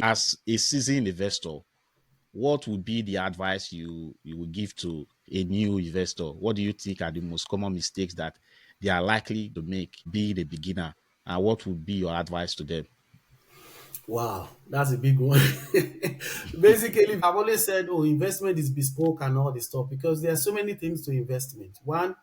As a seasoned investor, what would be the advice you would give to a new investor? What do you think are the most common mistakes that they are likely to make, being a beginner? And what would be your advice to them? Wow, that's a big one. Basically, I've always said, oh, investment is bespoke and all this stuff because there are so many things to investment. One,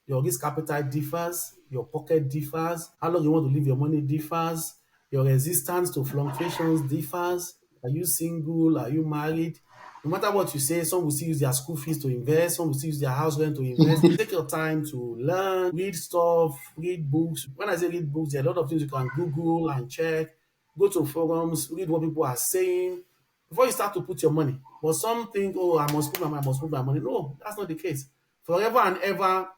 your risk appetite differs, your pocket differs, how long you want to leave your money differs, your resistance to fluctuations differs. Are you single? Are you married? No matter what you say, some will still use their school fees to invest, some will still use their house rent to invest. Take your time to learn, read stuff, read books. When I say read books, there are a lot of things you can Google and check, go to forums, read what people are saying before you start to put your money. But some think, oh, I must put my money, I must put my money. No, that's not the case. Forever and ever,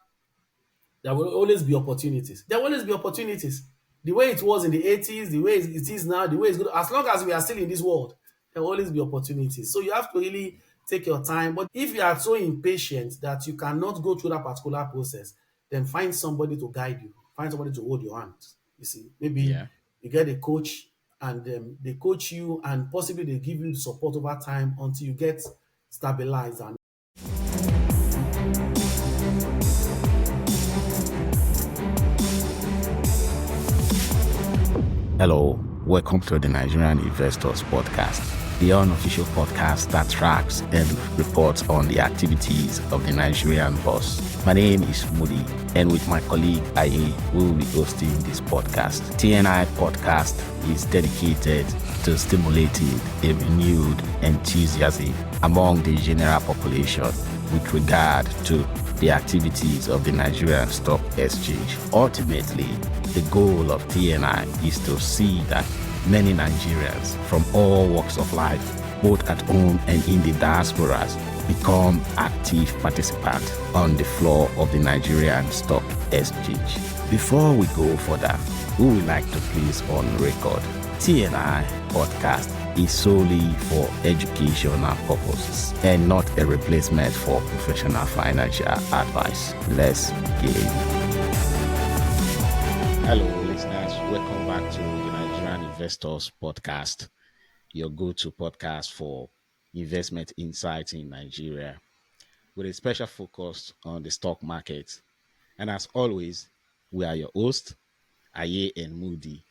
there will always be opportunities. There will always be opportunities. The way it was in the 80s, the way it is now, the way it's good. As long as we are still in this world, there will always be opportunities. So you have to really take your time. But if you are so impatient that you cannot go through that particular process, then find somebody to guide you. Find somebody to hold your hand. You see, maybe Yeah. you get a coach and they coach you and possibly they give you support over time until you get stabilized and Hello, welcome to the Nigerian Investors Podcast, the unofficial podcast that tracks and reports on the activities of the Nigerian boss. My name is Mudi, and with my colleague Aye, we will be hosting this podcast. TNI podcast is dedicated to stimulating a renewed enthusiasm among the general population with regard to the activities of the Nigerian Stock Exchange. Ultimately, the goal of TNI is to see that many Nigerians from all walks of life, both at home and in the diasporas, become active participants on the floor of the Nigerian Stock Exchange. Before we go further, we would like to place on record TNI podcast is solely for educational purposes and not a replacement for professional financial advice. Let's begin. Hello, listeners. Welcome back to the Nigerian Investors Podcast, your go-to podcast for investment insights in Nigeria, with a special focus on the stock market. And as always, we are your hosts, Aye and Mudi.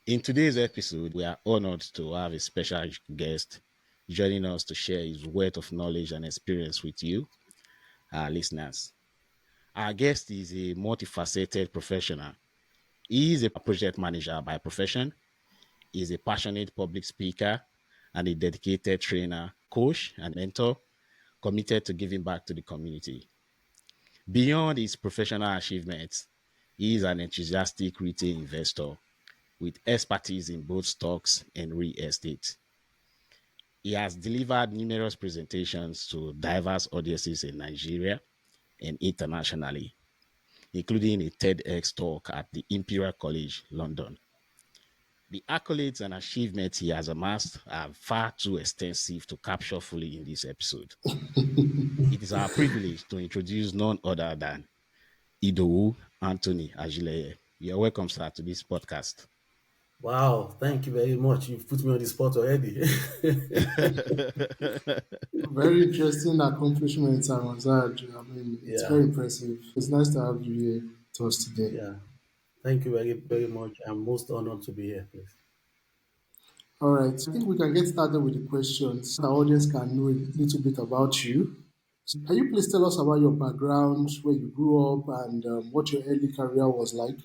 In today's episode, we are honored to have a special guest joining us to share his wealth of knowledge and experience with you, our listeners. Our guest is a multifaceted professional. He is a project manager by profession. He is a passionate public speaker and a dedicated trainer, coach, and mentor committed to giving back to the community. Beyond his professional achievements, he is an enthusiastic retail investor with expertise in both stocks and real estate. He has delivered numerous presentations to diverse audiences in Nigeria and internationally, including a TEDx talk at the Imperial College, London. The accolades and achievements he has amassed are far too extensive to capture fully in this episode. It is our privilege to introduce none other than Idowu Anthony-Ajileye. You're welcome, sir, to this podcast. wow, thank you very much. You've put me on the spot already. Very interesting accomplishments, Amazad. I mean, it's Yeah, very impressive. It's nice to have you here to us today. yeah. Thank you very, very much. I'm most honored to be here, please. All right, I think we can get started with the questions. The audience can know a little bit about you. So can you please tell us about your background, where you grew up, and what your early career was like?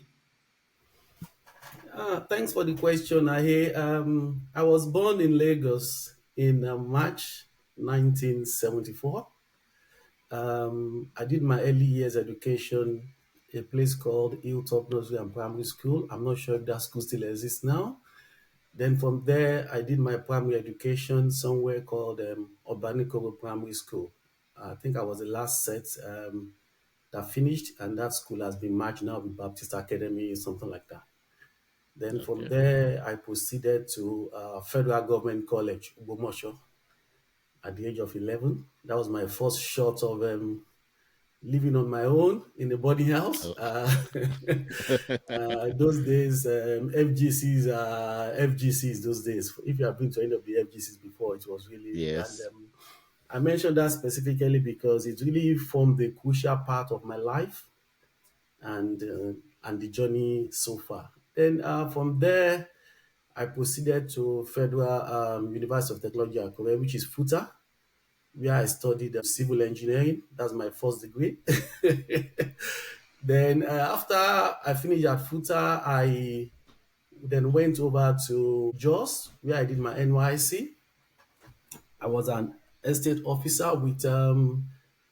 Thanks for the question. I was born in Lagos in March 1974. I did my early years education a place called Hilltop Nursery and Primary School. I'm not sure if that school still exists now. Then from there, I did my primary education somewhere called Obanikobo Primary School. I think I was the last set that finished, and that school has been merged now with Baptist Academy, something like that. Then from Okay. there, I proceeded to Federal Government College, Ubomosho, at the age of 11. That was my first shot of living on my own in a boarding house. Oh, Those days, FGCs are FGCs. Those days, if you have been to any of the FGCs before, it was really and yes. I mentioned that specifically because it really formed a crucial part of my life and the journey so far. Then from there, I proceeded to Federal University of Technology Akure, which is FUTA, where I studied civil engineering. That's my first degree. Then after I finished at FUTA, I then went over to Jos, where I did my NYC. I was an estate officer with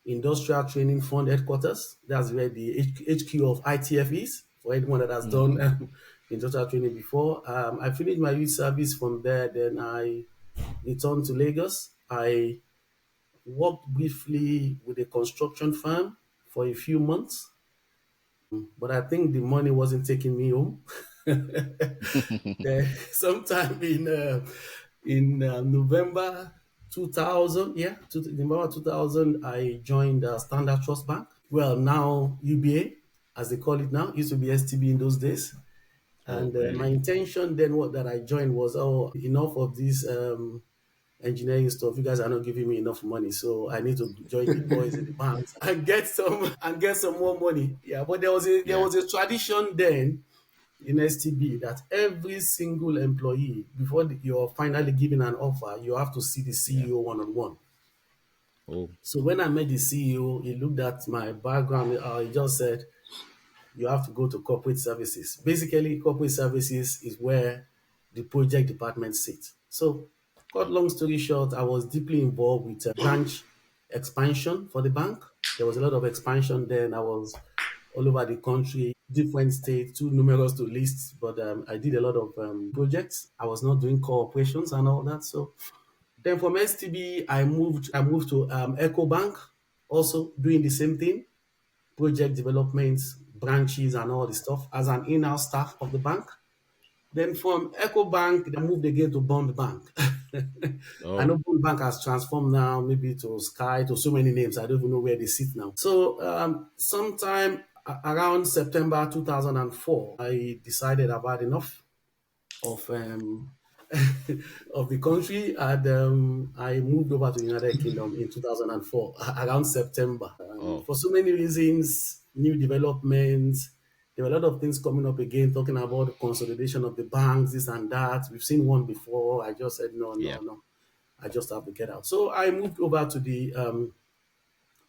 Industrial Training Fund headquarters. That's where the HQ of ITF is, for anyone that has done Mm-hmm. industrial training before. I finished my youth service from there. Then I returned to Lagos. I worked briefly with a construction firm for a few months, but I think the money wasn't taking me home. Then sometime in November 2000, November 2000, I joined Standard Trust Bank. Well, now UBA, as they call it now, it used to be STB in those days. Oh, And my really? intention then, what that I joined was, oh, enough of this engineering stuff. You guys are not giving me enough money, so I need to join the boys in the banks and get some more money. Yeah, but there Yeah. was a tradition then in STB that every single employee, before you're finally given an offer, you have to see the Yeah. CEO one on one. Oh, So when I met the CEO, he looked at my background. He just said, "You have to go to corporate services." Basically, corporate services is where the project department sits. So, cut long story short, I was deeply involved with branch expansion for the bank. There was a lot of expansion then. I was all over the country, different states, too numerous to list, but I did a lot of projects. I was not doing cooperations and all that. So then from STB, I moved to Echo Bank, also doing the same thing, project development, branches, and all the stuff as an in-house staff of the bank. Then from Echo Bank, I moved again to Bond Bank. I oh, know Bond Bank has transformed now, maybe to Sky, to so many names. I don't even know where they sit now. So, sometime around September 2004, I decided I've had enough of of the country, and I moved over to the United Kingdom in 2004 around September. oh, For so many reasons, new developments. There were a lot of things coming up again, talking about the consolidation of the banks, this and that. We've seen one before. I just said no, yeah. no, no. I just have to get out. So I moved over to the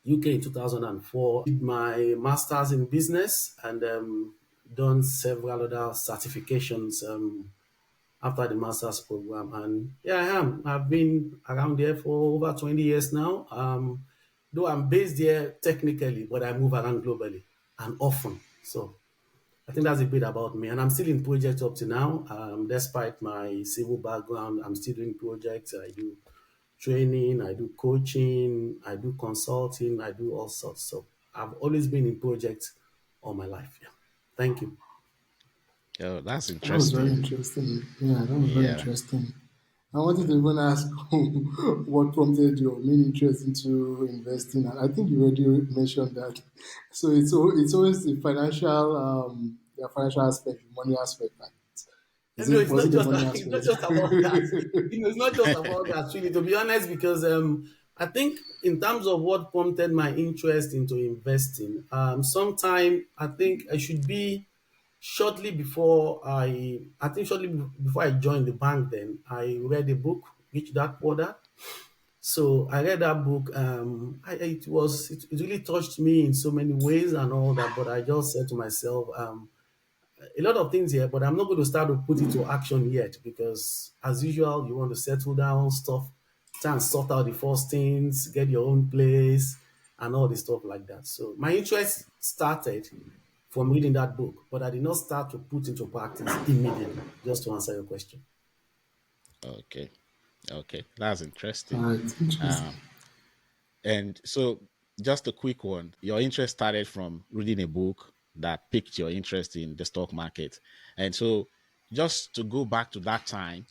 UK in 2004. Did my master's in business and done several other certifications after the master's program. And yeah, I am. I've been around there for over 20 years now. Though I'm based here technically, but I move around globally and often. So I think that's a bit about me. And I'm still in projects up to now. Despite my civil background, I'm still doing projects. I do training, I do coaching, I do consulting, I do all sorts. So I've always been in projects all my life. Yeah. Thank you. Oh, that's That was very interesting. interesting. Yeah, that was very Yeah. interesting. I wanted to even ask what prompted your main interest into investing, and I think you already mentioned that. So it's always the financial aspect, the money aspect. Right? Is No, it it's was not it the just money it's not aspect? just about that. It's not just about that, really, to be honest, because I think in terms of what prompted my interest into investing, sometime I think I should be shortly before I joined the bank. Then I read a book, Rich Dad Poor Dad. So I read that book. It really touched me in so many ways and all that. But I just said to myself, a lot of things here, but I'm not going to start to put it to action yet because, as usual, you want to settle down stuff, try and sort out the first things, get your own place, and all the stuff like that. So my interest started from reading that book, but I did not start to put into practice immediately. Just to answer your question. Okay. Okay. That's interesting. All right, interesting. Um, and so, just a quick one. Your interest started from reading a book that piqued your interest in the stock market. And so, just to go back to that time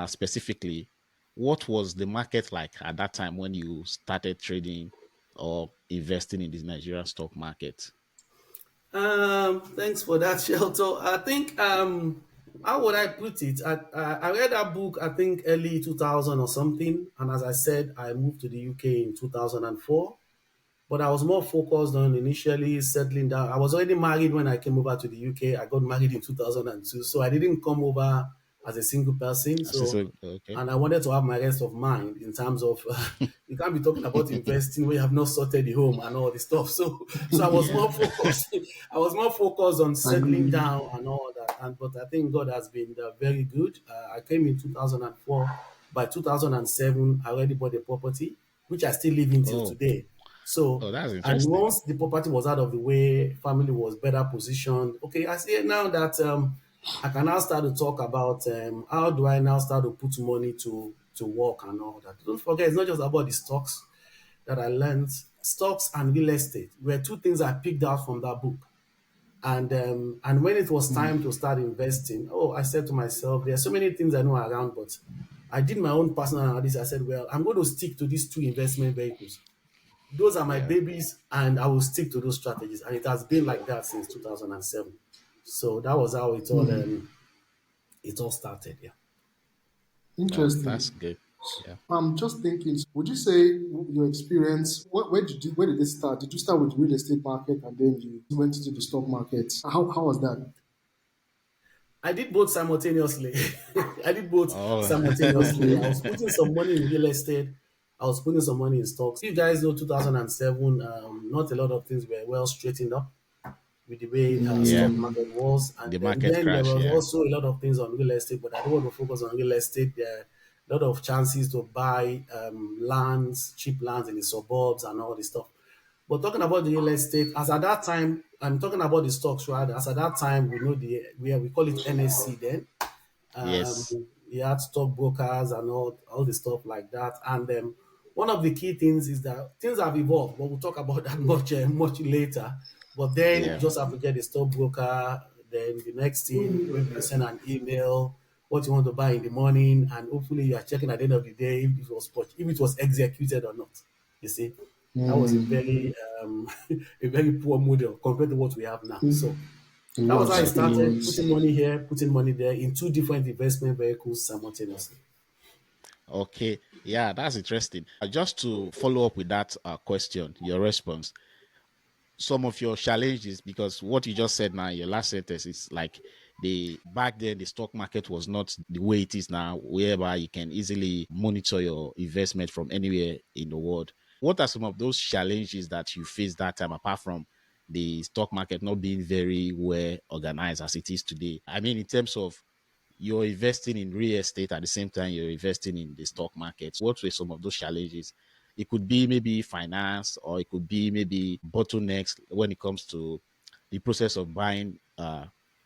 specifically, what was the market like at that time when you started trading or investing in the Nigerian stock market? Thanks for that, Shelter. I think how would I put it? I read that book I think early 2000 or something, and as I said, I moved to the UK in 2004. But I was more focused on initially settling down. I was already married when I came over to the UK. I got married in 2002, so I didn't come over as a single person. I see. So, So okay. and I wanted to have my rest of mind in terms of you can't be talking about investing where you have not sorted the home and all this stuff. So I was more Yeah. focused. I was more focused on settling Agree. down and all that. And but I think God has been very good. I came in 2004. By 2007, I already bought a property, which I still live in till Oh, today. So, oh, that's and interesting. once the property was out of the way, family was better positioned. Okay, I see now that I can now start to talk about how do I now start to put money to work and all that. Don't forget, it's not just about the stocks that I learned. Stocks and real estate were two things I picked out from that book. And when it was time to start investing, oh, I said to myself, there are so many things I know around, but I did my own personal analysis. I said, well, I'm going to stick to these two investment vehicles. Those are my Yeah. babies, and I will stick to those strategies. And it has been like that since 2007. So that was how it all started. Yeah. Oh, that's Interesting. good. Yeah. I'm just thinking, would you say your experience, where did it start? Did you start with real estate market and then you went into the stock market? How was that? I did both simultaneously. I did both Oh, simultaneously. I was Okay. putting some money in real estate. I was putting some money in stocks. You guys know 2007, not a lot of things were well straightened up with the way yeah. stock Mm, market was. The And market then there crash. was Yeah. also a lot of things on real estate, but I don't want to focus on real estate. There are a lot of chances to buy lands, cheap lands in the suburbs and all this stuff. But talking about the real estate, as at that time, I'm talking about the stocks rather. As at that time, we know we call it NSC then. Um, Yes. he had stockbrokers and all the stuff like that. And one of the key things is that things have evolved, but we'll talk about that much later. But then you Yeah. just have to get a stockbroker. Then the next thing, maybe you send an email, what you want to buy in the morning, and hopefully you are checking at the end of the day if it was executed or not. You see, that was a mm, very a very poor model compared to what we have now. So it that was how it was. It Okay. started, was. putting money here, putting money there in two different investment vehicles simultaneously. Okay. Yeah, that's interesting. Just to follow up with that question, your response, some of your challenges, because what you just said now, your last sentence is like the back then the stock market was not the way it is now, whereby you can easily monitor your investment from anywhere in the world. What are some of those challenges that you faced that time, apart from the stock market not being very well organized as it is today? I mean, in terms of you're investing in real estate at the same time you're investing in the stock market. What were some of those challenges? It could be maybe finance, or it could be maybe bottlenecks when it comes to the process of buying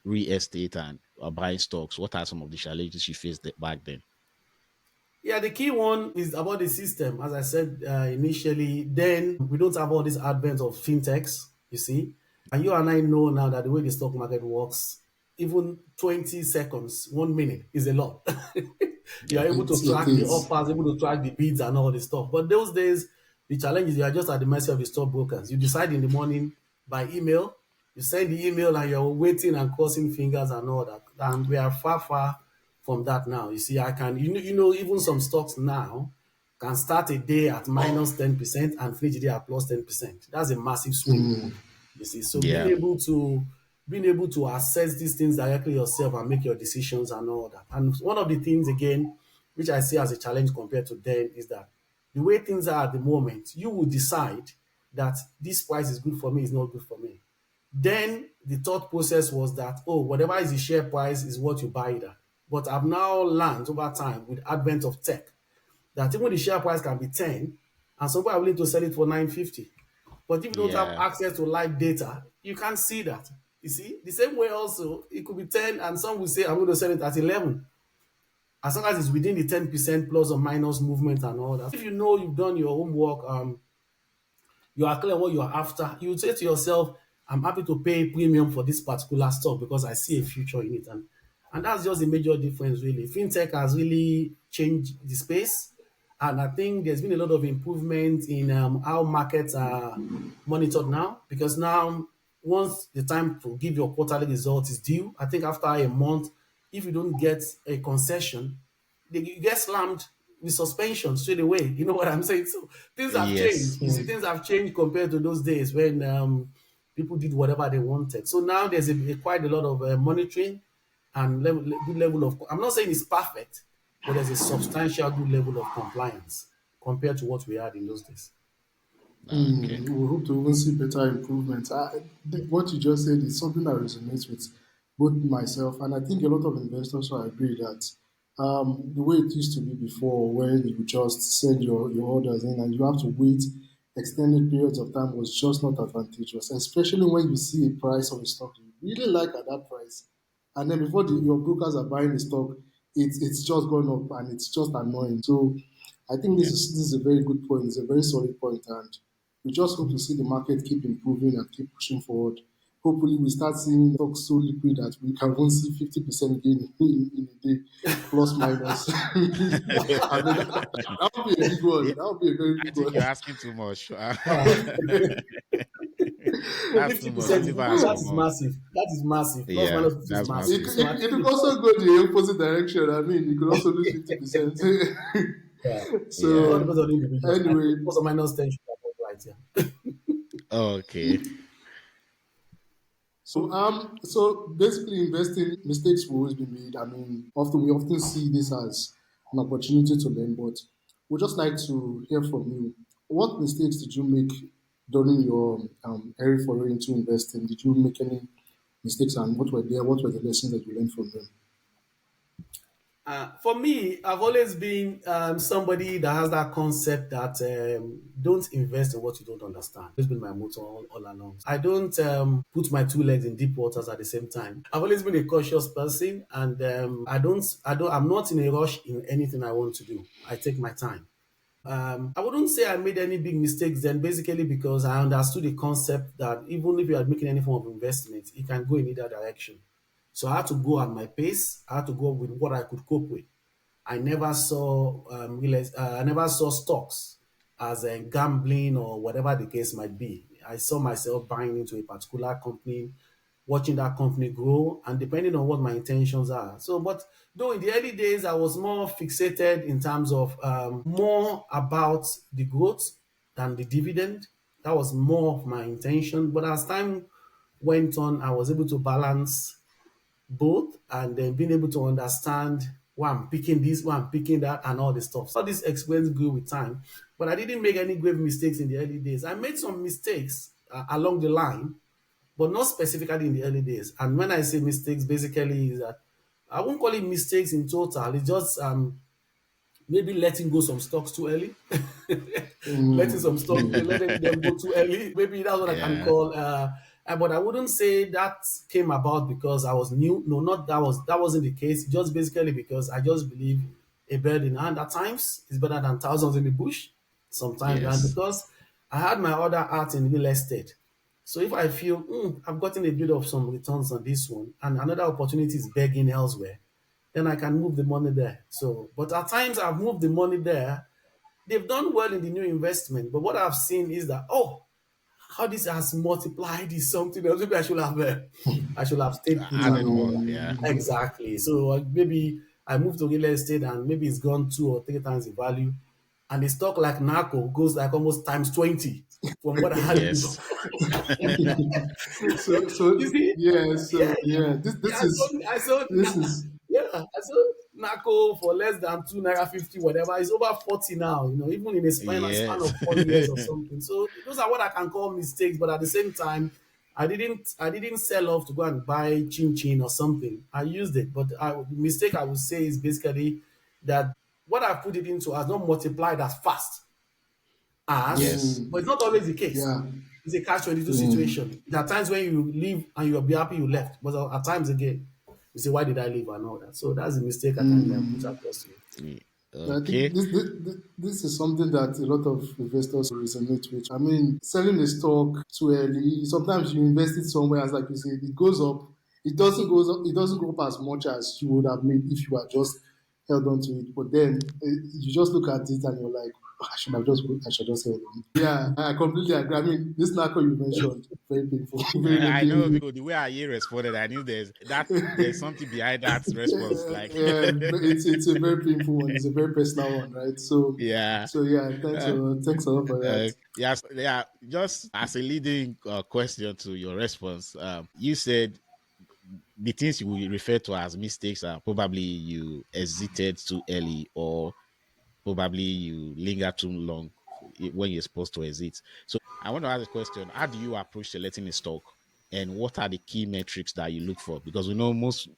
real estate and buying stocks. What are some of the challenges you faced back then? Yeah, the key one is about the system. As I said initially, then we don't have all this advent of fintechs, you see. And you and I know now that the way the stock market works, even 20 seconds, 1 minute is a lot. You Yeah. are able to It track the is. offers, able to track the bids and all this stuff. But those days, the challenge is you are just at the mercy of the stockbrokers. You decide in the morning by email, you send the email and you're waiting and crossing fingers and all that. And we are far, far from that now. You see, even some stocks now can start a day at minus 10% and finish the day at plus 10%. That's a massive swing. You see, so Yeah. being able to assess these things directly yourself and make your decisions and all that. And one of the things again, which I see as a challenge compared to then, is that the way things are at the moment, you will decide that this price is good for me, is not good for me. Then the thought process was that, oh, whatever is the share price is what you buy it at. But I've now learned over time with advent of tech that even the share price can be 10 and some people are willing to sell it for 950. But if you don't have Yeah. access to live data, you can't see that. You see, the same way also, it could be 10 and some will say, I'm going to sell it at 11. As long as it's within the 10% plus or minus movement and all that. If you know you've done your homework, you are clear what you are after, you say to yourself, I'm happy to pay premium for this particular stock because I see a future in it. And that's just the major difference, really. Fintech has really changed the space. And I think there's been a lot of improvement in how markets are monitored now, because now once the time to give your quarterly results is due, I think after a month, if you don't get a concession, you get slammed with suspension straight away. You know what I'm saying? So things have Yes. changed. You see, things have changed compared to those days when people did whatever they wanted. So now there's quite a lot of monitoring and good level of. I'm not saying it's perfect, but there's a substantial good level of compliance compared to what we had in those days. Okay. We hope to even see better improvements. What you just said is something that resonates with both myself and I think a lot of investors will agree that the way it used to be before, when you just send your orders in and you have to wait extended periods of time, was just not advantageous, especially when you see a price of a stock you really like at that price. And then before your brokers are buying the stock, it's just gone up and it's just annoying. So I think Yeah. this is a very good point. It's a very solid point, and we just hope to see the market keep improving and keep pushing forward. Hopefully, we start seeing stocks so liquid that we can even see 50% gain in a day, plus minus. I mean, that would be a big Yeah, one. That would be a very I big think you're one. asking too much. Wow. That's too much. Some 50%, people ask that for is more. massive. That is massive. Plus Yeah, minus 50 is that's massive. It, massive. So it, I it think could also go the opposite direction. I mean, you could also lose 50%. yeah. It's all Yeah. depends So, on the individuals. I think anyway, plus or minus 10 should be about right, yeah. Okay. so basically, investing mistakes will always be made. I mean, we often see this as an opportunity to learn, but we'd just like to hear from you. What mistakes did you make during your early foray into investing? Did you make any mistakes, and what were there? What were the lessons that you learned from them? For me, I've always been somebody that has that concept that don't invest in what you don't understand. It's been my motto all along. I don't put my two legs in deep waters at the same time. I've always been a cautious person, and I'm not in a rush in anything I want to do. I take my time. I wouldn't say I made any big mistakes then, basically because I understood the concept that even if you are making any form of investment, it can go in either direction. So I had to go at my pace. I had to go with what I could cope with. I never saw stocks as a gambling or whatever the case might be. I saw myself buying into a particular company, watching that company grow, and depending on what my intentions are. So, but though in the early days, I was more fixated in terms of more about the growth than the dividend. That was more of my intention. But as time went on, I was able to balance both and then being able to understand why I'm picking this, why I'm picking that, and all this stuff. So this experience grew with time, but I didn't make any grave mistakes in the early days. I made some mistakes along the line, but not specifically in the early days. And when I say mistakes, basically is that I won't call it mistakes in total. It's just maybe letting go some stocks too early, letting some stocks, letting them go too early. Maybe that's what I can Yeah. call. But I wouldn't say that came about because I was new. No, not that wasn't the case. Just basically because I just believe a bird in hand at times is better than thousands in the bush. Sometimes, and Yes. because I had my other art in real estate. So if I feel I've gotten a bit of some returns on this one, and another opportunity is begging elsewhere, then I can move the money there. So, but at times I've moved the money there. They've done well in the new investment, but what I've seen is that how this has multiplied is something else. Maybe I should have stayed put a bit Added more. longer. Yeah. Exactly. So maybe I moved to real estate and maybe it's gone 2 or 3 times the value, and the stock like Narco goes like almost times 20 from what I had it before. Yes. You see? Yeah, Yeah, yeah, I saw, this is yeah, I saw Nako for less than 2 naira 50, whatever. It's over 40 now, even in a span Yes. of 4 years or something. So those are what I can call mistakes, but at the same time, I didn't sell off to go and buy chin chin or something. I used it, but the mistake I would say is basically that what I put it into has not multiplied as fast as, Yes. mm, but it's not always the case. yeah. It's a catch-22 situation. There are times when you leave and you'll be happy you left, but at times again, you say, "Why did I leave?" and all that. So that's the mistake I can put across to you. I think Okay. this is something that a lot of investors will resonate with. I mean, selling a stock too early. Sometimes you invest it somewhere, as like you said, it goes up. It doesn't go up as much as you would have made if you had just held on to it. But then you just look at it and you're like, "Oh, I should just held on." Yeah, I completely agree. I mean, this narco you mentioned, very painful, very I know painful. because the way I responded, I knew there's something behind that response. Like, It's a very painful one. It's a very personal one, right? So yeah, yeah, uh, thanks a lot for that. yes, yeah. Just as a leading question to your response, you said the things you will refer to as mistakes are probably you exited too early or probably you linger too long when you're supposed to exit. So I want to ask a question. How do you approach selecting a stock and what are the key metrics that you look for? Because we know most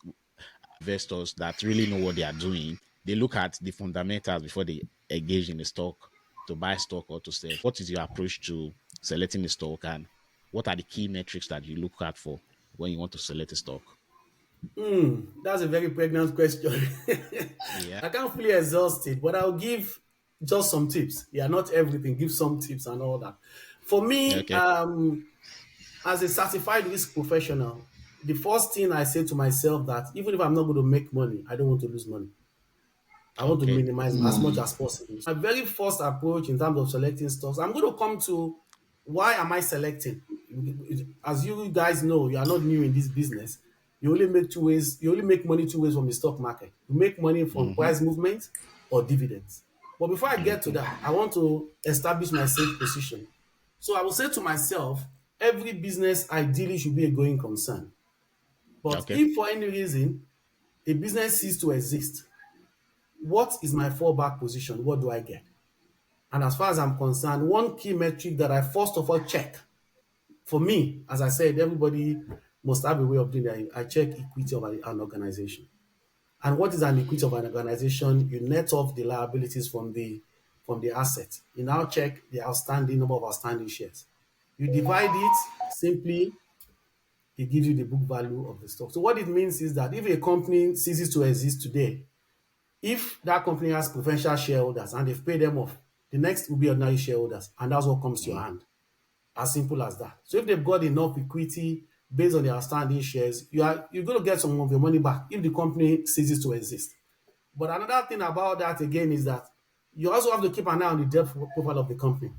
investors that really know what they are doing, they look at the fundamentals before they engage in the stock to buy stock or to sell. What is your approach to selecting a stock and what are the key metrics that you look at for when you want to select a stock? That's a very pregnant question. Yeah. I can't fully exhaust it, but I'll give just some tips. Yeah, not everything. Give some tips and all that. For me, Okay. as a certified risk professional, the first thing I say to myself that even if I'm not going to make money, I don't want to lose money. I want to Okay. minimize as much as possible. So my very first approach in terms of selecting stocks, I'm going to come to why am I selecting? As you guys know, you are not new in this business. You only make two ways. You only make money two ways from the stock market. You make money from Mm-hmm. price movement or dividends. But before I get to Mm-hmm. that, I want to establish my safe position. So I will say to myself, every business ideally should be a going concern. But Okay. if for any reason a business ceases to exist, what is my fallback position? What do I get? And as far as I'm concerned, one key metric that I first of all check for me, as I said, everybody must have a way of doing that. I check equity of an organization. And what is an equity of an organization? You net off the liabilities from the asset. You now check the outstanding number of outstanding shares. You divide it simply, it gives you the book value of the stock. So what it means is that if a company ceases to exist today, if that company has preferential shareholders and they've paid them off, the next will be ordinary shareholders, and that's what comes to your hand. As simple as that. So if they've got enough equity based on their outstanding shares, you're going to get some of your money back if the company ceases to exist. But another thing about that again is that you also have to keep an eye on the debt profile of the company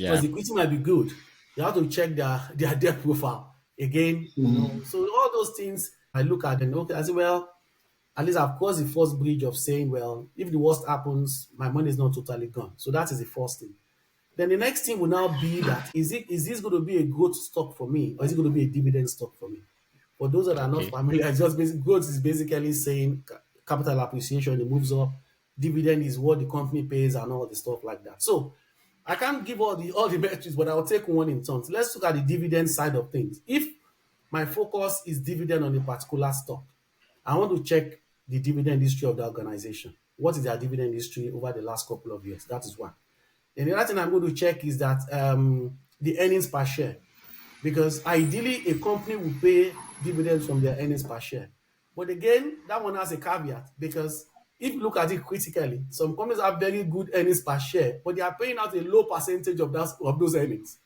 because Yeah. the equity might be good. You have to check their debt profile again. So all those things I look at and okay, I say, well, at least I've crossed the first bridge of saying, well, if the worst happens, my money is not totally gone. So that is the first thing. Then the next thing will now be that is this going to be a growth stock for me or is it going to be a dividend stock for me? For those that are not Okay. familiar, it's just growth is basically saying capital appreciation, it moves up. Dividend is what the company pays and all the stuff like that. So I can't give all the metrics, but I'll take one in turns. Let's look at the dividend side of things. If my focus is dividend on a particular stock, I want to check the dividend history of the organization. What is their dividend history over the last couple of years? That is one. And the other thing I'm going to check is that the earnings per share, because ideally a company will pay dividends from their earnings per share. But again, that one has a caveat because if you look at it critically, some companies have very good earnings per share, but they are paying out a low percentage of those earnings,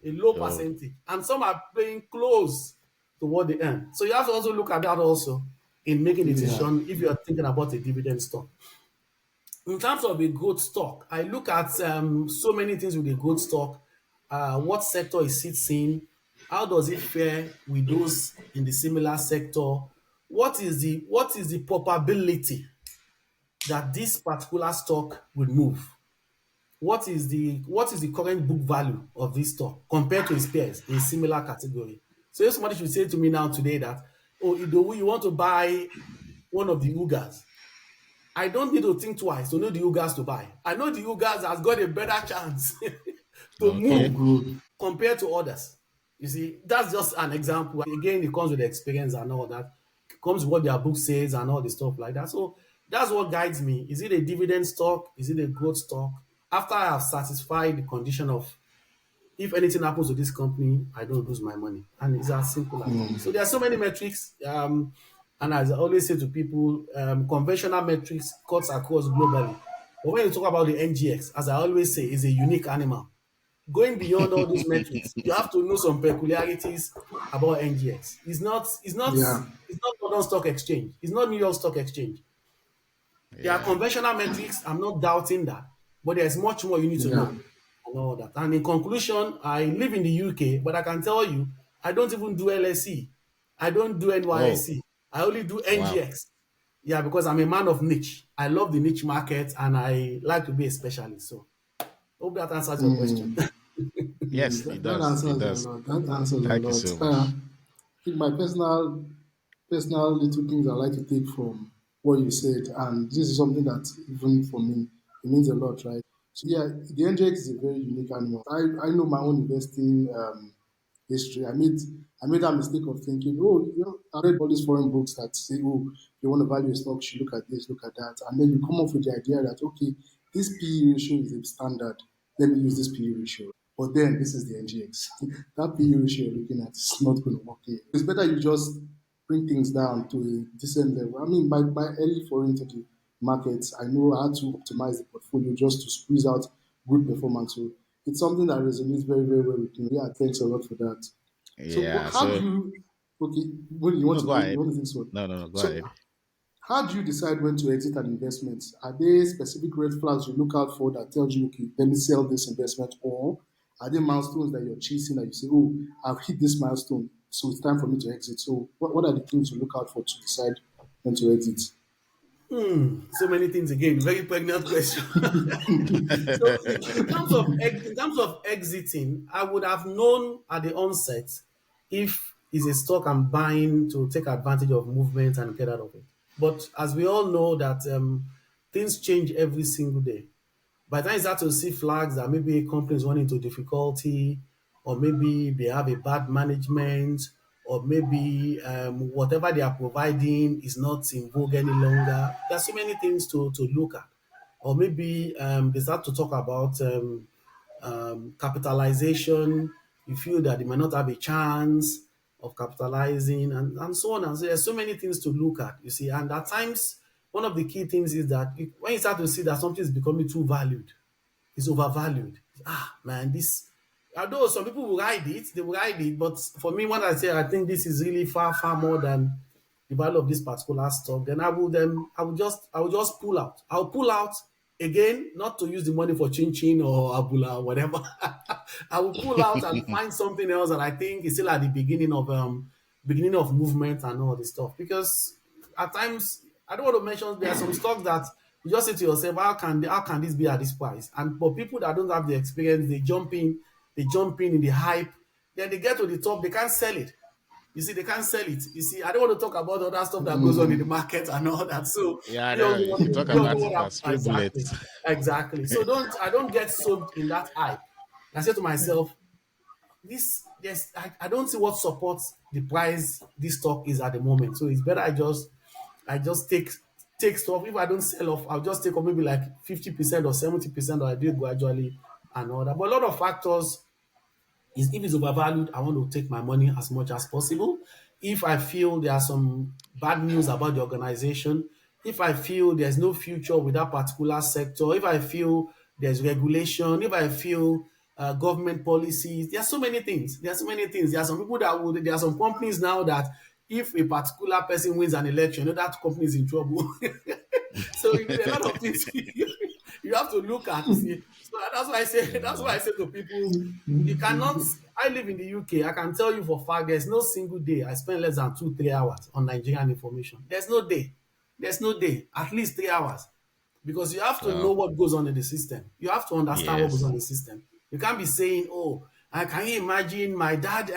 a low Oh, percentage, and some are paying close to what they earn. So you have to also look at that also in making a Yeah. decision if you are thinking about a dividend stock. In terms of a growth stock, I look at so many things with a growth stock. What sector is it in? How does it fare with those in the similar sector? What is the probability that this particular stock will move? What is the current book value of this stock compared to its peers in similar category? So if somebody should say to me now today that, oh, Idowu, you want to buy one of the Ugas, I don't need to think twice to know the Ugas to buy. I know the Ugas has got a better chance to Of okay. move growth. compared to others. You see, that's just an example. Again, it comes with experience and all that. It comes with what their book says and all the stuff like that. So that's what guides me. Is it a dividend stock? Is it a growth stock? After I have satisfied the condition of if anything happens to this company, I don't lose my money. And it's as simple as that. So there are so many metrics. And as I always say to people, conventional metrics cuts across globally. But when you talk about the NGX, as I always say, is a unique animal. Going beyond all those metrics, you have to know some peculiarities about NGX. It's not Yeah. London Stock Exchange. It's not New York Stock Exchange. There are Yeah. conventional metrics. I'm not doubting that, but there's much more you need to Yeah. know and all that. And in conclusion, I live in the UK, but I can tell you, I don't even do LSE. I don't do Oh, NYSE. I only do wow. NGX. Yeah, because I'm a man of niche. I love the niche market and I like to be a specialist. So, hope that answers your question. Mm. Yes, it That does. It answers a does. lot. That answers a Thank you lot. so much. I think my personal little things I like to take from what you said, and this is something that even for me it means a lot, right? So yeah, the NGX is a very unique animal. I know my own investing history. I made that mistake of thinking, oh, I read all these foreign books that say, oh, if you want to value a stock, you should look at this, look at that, and then you come up with the idea that okay, this PE ratio is the standard. Let me use this PE ratio. But then this is the NGX. That PE ratio you're looking at is not going to work here. It's better you just bring things down to a decent level. I mean, by early foreign into the markets, I know how to optimize the portfolio just to squeeze out good performance. So it's something that resonates very, very well with me. Yeah, thanks a lot for that. So Yeah. how do So, you okay, when you want no, to go you ahead. want to think so? No, no, no, go So ahead. how do you decide when to exit an investment? Are there specific red flags you look out for that tells you, okay, let me sell this investment, or are there milestones that you're chasing that you say, oh, I've hit this milestone, so it's time for me to exit? So what are the things you look out for to decide when to exit? So many things again. Very pregnant question. So in terms of exiting, I would have known at the onset if it's a stock I'm buying to take advantage of movement and get out of it. But as we all know that things change every single day. By the time you start to see flags that maybe a company is running into difficulty, or maybe they have a bad management, or maybe whatever they are providing is not in vogue any longer. There are so many things to look at. Or maybe they start to talk about capitalization. You feel that they might not have a chance of capitalizing and so on and so. There's so many things to look at, you see. And at times, one of the key things is that when you start to see that something is becoming too valued, it's overvalued. Ah, man, this. Although some people will ride it, they will ride it. But for me, when I say I think this is really far, far more than the value of this particular stock, then I will just pull out. I'll pull out again, not to use the money for chin chin or abula or whatever. I will pull out and find something else that I think is still at the beginning of movement and all this stuff. Because at times I don't want to mention there are some stocks that you just say to yourself, how can this be at this price? And for people that don't have the experience, they jump in the hype, then they get to the top, they can't sell it. You see, they can't sell it. You see, I don't want to talk about other stuff that goes on in the Mm, market and all that. So Yeah, no, you talk we all know about it what as stray exactly. bullets. Exactly. So I don't get soaked in that hype. I say to myself, I don't see what supports the price this stock is at the moment. So it's better I just take stuff. If I don't sell off, I'll just take off maybe like 50% or 70%, or I do it gradually and all that. But a lot of factors is if it's overvalued, I want to take my money as much as possible. If I feel there are some bad news about the organization, if I feel there's no future with that particular sector, if I feel there's regulation, if I feel government policies, there are so many things. There are so many things. There are some people that would, there are some companies now that if a particular person wins an election, you know that company is in trouble. So a lot of things you have to look at. You see, so that's why I Yeah. say to people, you cannot. I live in the UK. I can tell you for a fact, there's no single day I spend less than 2 3 hours on Nigerian information. There's no day. There's no day. At least 3 hours. Because you have to know Wow. what goes on in the system. You have to understand what goes on Yes. in the system. You can't be saying, "Oh, can you imagine my dad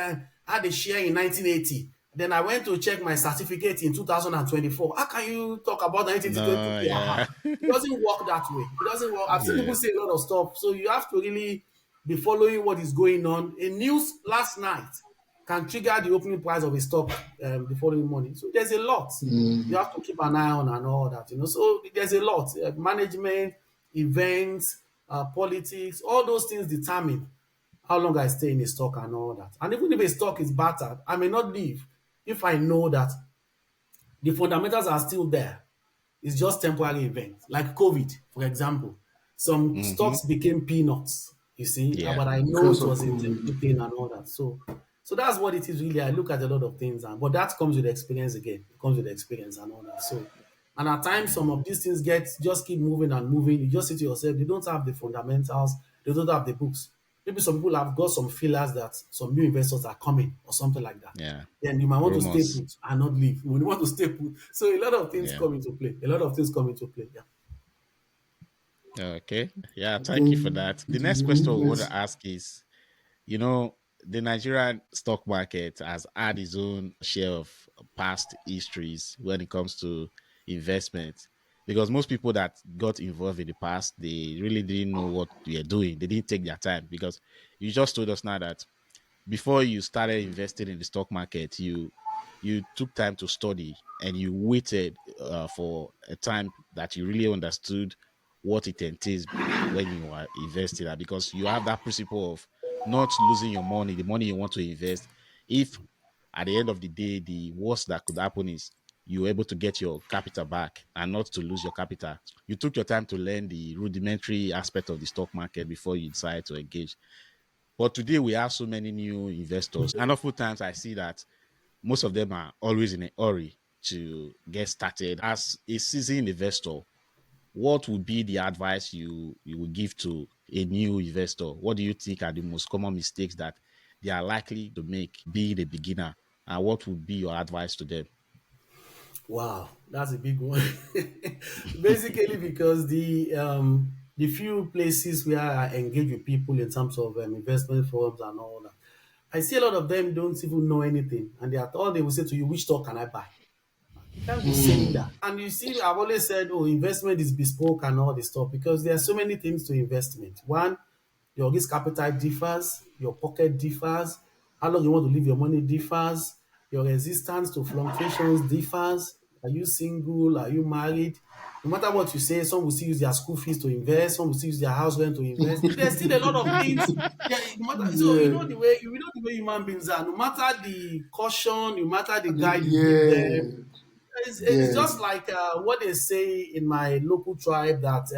had a share in 1980? Then I went to check my certificate in 2024. How can you talk about 1980? No, Yeah, yeah. it doesn't work that way. It doesn't work. I've seen people Yeah. say a lot of stuff. So you have to really be following what is going on. A news last night can trigger the opening price of a stock the following morning. So there's a lot you mm, have to keep an eye on and all that. So there's a lot. Management, events, politics, all those things determine how long I stay in a stock and all that. And even if a stock is battered, I may not leave if I know that the fundamentals are still there. It's just temporary events, like COVID, for example. Some Mm-hmm. stocks became peanuts, you see, Yeah. but I know because it of was a COVID. temporary thing and all that. So that's what it is really. I look at a lot of things, but that comes with experience again. It comes with experience and all that. So, And at times, some of these things just keep moving and moving. You just say to yourself, they don't have the fundamentals, they don't have the books. Maybe some people have got some feelers that some new investors are coming or something like that. Yeah. Then you might want to stay Rumors. put and not leave. When you want to stay put, so a lot of things Yeah. come into play. A lot of things come into play. Yeah. Okay. Yeah. I Thank you for think that. it The next is question we want let's to ask is, you know, the Nigerian stock market has had its own share of past histories when it comes to investment. Because most people that got involved in the past, they really didn't know what they were doing. They didn't take their time. Because you just told us now that before you started investing in the stock market, you took time to study and you waited for a time that you really understood what it entails when you are investing at, because you have that principle of not losing your money, the money you want to invest. If at the end of the day, the worst that could happen is you're able to get your capital back and not to lose your capital. You took your time to learn the rudimentary aspect of the stock market before you decide to engage. But today we have so many new investors, and oftentimes I see that most of them are always in a hurry to get started. As a seasoned investor, what would be the advice you would give to a new investor? What do you think are the most common mistakes that they are likely to make being a beginner? And what would be your advice to them? Wow, that's a big one. Basically, because the few places where I engage with people in terms of investment firms and all that, I see a lot of them don't even know anything, and all they will say to you, "Which stock can I buy?" You can't be saying that. And you see, I've always said, oh, investment is bespoke and all this stuff because there are so many things to investment. One, your risk appetite differs, your pocket differs, how long you want to leave your money differs, your resistance to fluctuations differs. Are you single? Are you married? No matter what you say, some will still use their school fees to invest, some will still use their house rent to invest. There's still a lot of things. Yeah, no matter, so yeah you know the way human beings are. No matter the caution, no matter the guide you give them, yeah it's yeah just like what they say in my local tribe that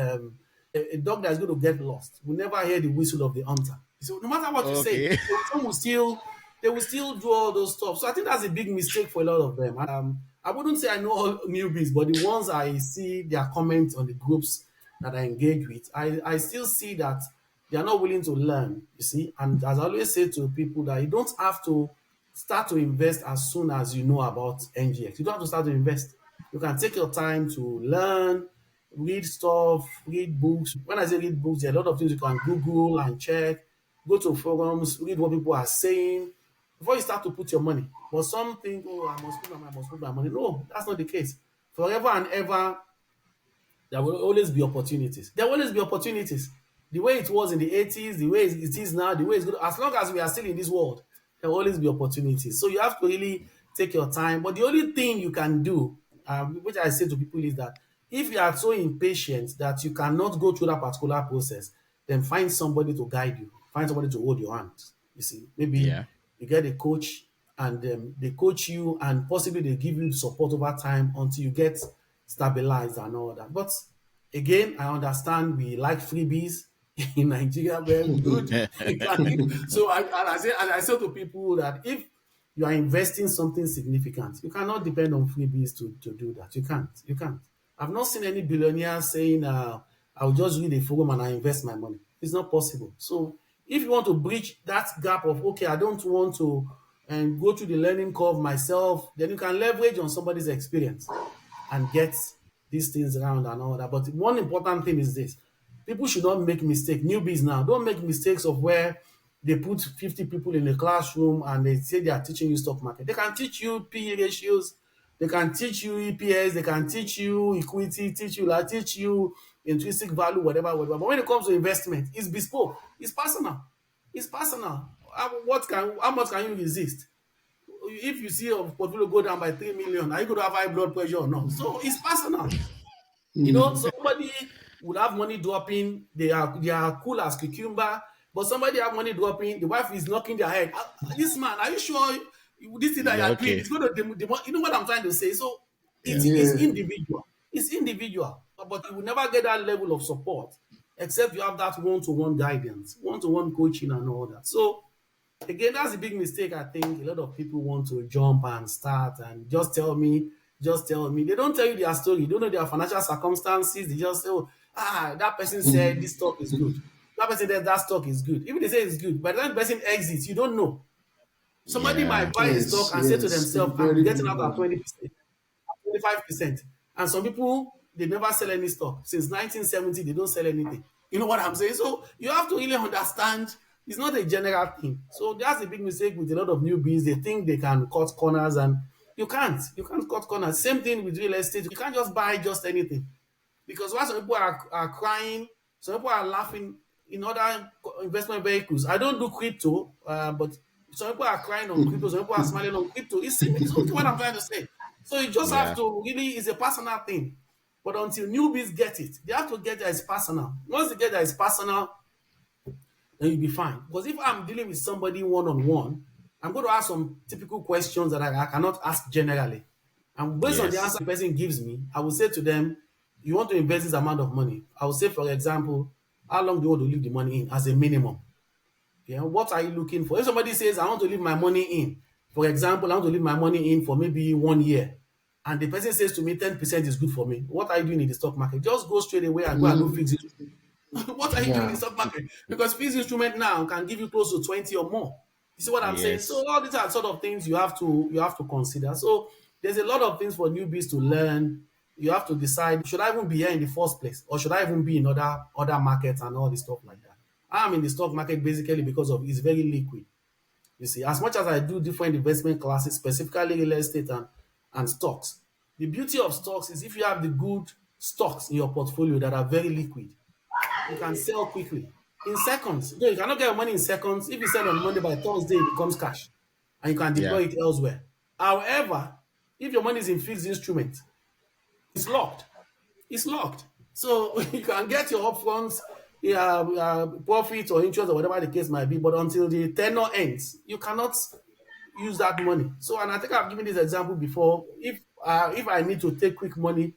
a dog that's going to get lost will never hear the whistle of the hunter. So no matter what you say, Okay. some will still they will still do all those stuff. So I think that's a big mistake for a lot of them. I wouldn't say I know all newbies, but the ones I see their comments on the groups that I engage with, I still see that they are not willing to learn. You see, and as I always say to people that you don't have to start to invest as soon as you know about NGX. You don't have to start to invest. You can take your time to learn, read stuff, read books. When I say read books, there are a lot of things you can Google and check, go to forums, read what people are saying before you start to put your money. But some think, oh, I must put my money, I must put my money. No, that's not the case. Forever and ever, there will always be opportunities. There will always be opportunities. The way it was in the 80s, the way it is now, the way it's good. As long as we are still in this world, there will always be opportunities. So you have to really take your time. But the only thing you can do, which I say to people, is that if you are so impatient that you cannot go through that particular process, then find somebody to guide you. Find somebody to hold your hand. You see, maybe Yeah. you get a coach and they coach you and possibly they give you support over time until you get stabilized and all that. But again, I understand we like freebies in Nigeria, very good. So I say to people that if you are investing something significant, you cannot depend on freebies to do that. You can't. You can't. I've not seen any billionaire saying, I'll just read a forum and I invest my money. It's not possible. So if you want to bridge that gap of, okay, I don't want to go through the learning curve myself, then you can leverage on somebody's experience and get these things around and all that. But one important thing is this: people should not make mistakes. Newbies now, don't make mistakes of where they put 50 people in a classroom and they say they are teaching you stock market. They can teach you PE ratios, they can teach you EPS, they can teach you equity, teach you intrinsic value, whatever, whatever. But when it comes to investment, it's bespoke, it's personal, it's personal. How much can you resist? If you see your portfolio go down by 3 million, are you going to have high blood pressure or not? So it's personal. You know, somebody would have money dropping, they are cool as cucumber, but somebody have money dropping, the wife is knocking their head. This man, are you sure this thing that you Yeah. are doing Okay. is going to you know what I'm trying to say? So it's yeah individual. It's individual, but you will never get that level of support except you have that one-to-one guidance, one-to-one coaching and all that. So again, that's a big mistake. I think a lot of people want to jump and start and just tell me just tell me. They don't tell you their story. You don't know their financial circumstances. They just say, oh, that person said this stock is good. That person said that stock is good. Even they say it's good, by the time the person exits, you don't know. Somebody Yeah. might buy a stock Yes, and say to yes, themselves, I'm very getting big out at one. 20%, 25%. And some people, they never sell any stock. Since 1970, they don't sell anything. You know what I'm saying? So you have to really understand it's not a general thing. So that's a big mistake with a lot of newbies. They think they can cut corners and you can't. You can't cut corners. Same thing with real estate. You can't just buy just anything. Because while some people are crying, some people are laughing in other investment vehicles. I don't do crypto, but some people are crying on crypto, some people are smiling on crypto. It's something what I'm trying to say. So you just have Yeah. to really, it's a personal thing. But until newbies get it, they have to get that it's personal. Once they get that it's personal, then you'll be fine. Because if I'm dealing with somebody one on one, I'm going to ask some typical questions that I cannot ask generally. And based on the answer Yes. the person gives me, I will say to them, you want to invest this amount of money. I will say, for example, how long do you want to leave the money in as a minimum? Yeah, what are you looking for? If somebody says, I want to leave my money in, for example, I want to leave my money in for maybe 1 year, and the person says to me, 10% is good for me. What are you doing in the stock market? Just go straight away and go and do fixed. What are you doing in the Yeah. stock market? Because fixed instrument now can give you close to 20 or more. You see what I'm saying? Yes. So all these are sort of things you have to consider. So there's a lot of things for newbies to learn. You have to decide, should I even be here in the first place? Or should I even be in other markets and all this stuff like that? I'm in the stock market basically because of it's very liquid. You see, as much as I do different investment classes, specifically real estate and stocks, the beauty of stocks is if you have the good stocks in your portfolio that are very liquid, you can sell quickly in seconds. Though you cannot get your money in seconds. If you sell on Monday, by Thursday, it becomes cash and you can Yeah. deploy it elsewhere. However, if your money is in fixed instrument, it's locked. It's locked. So you can get your upfront profit or interest or whatever the case might be, but until the tenure ends, you cannot use that money. So, and I think I've given this example before. If I need to take quick money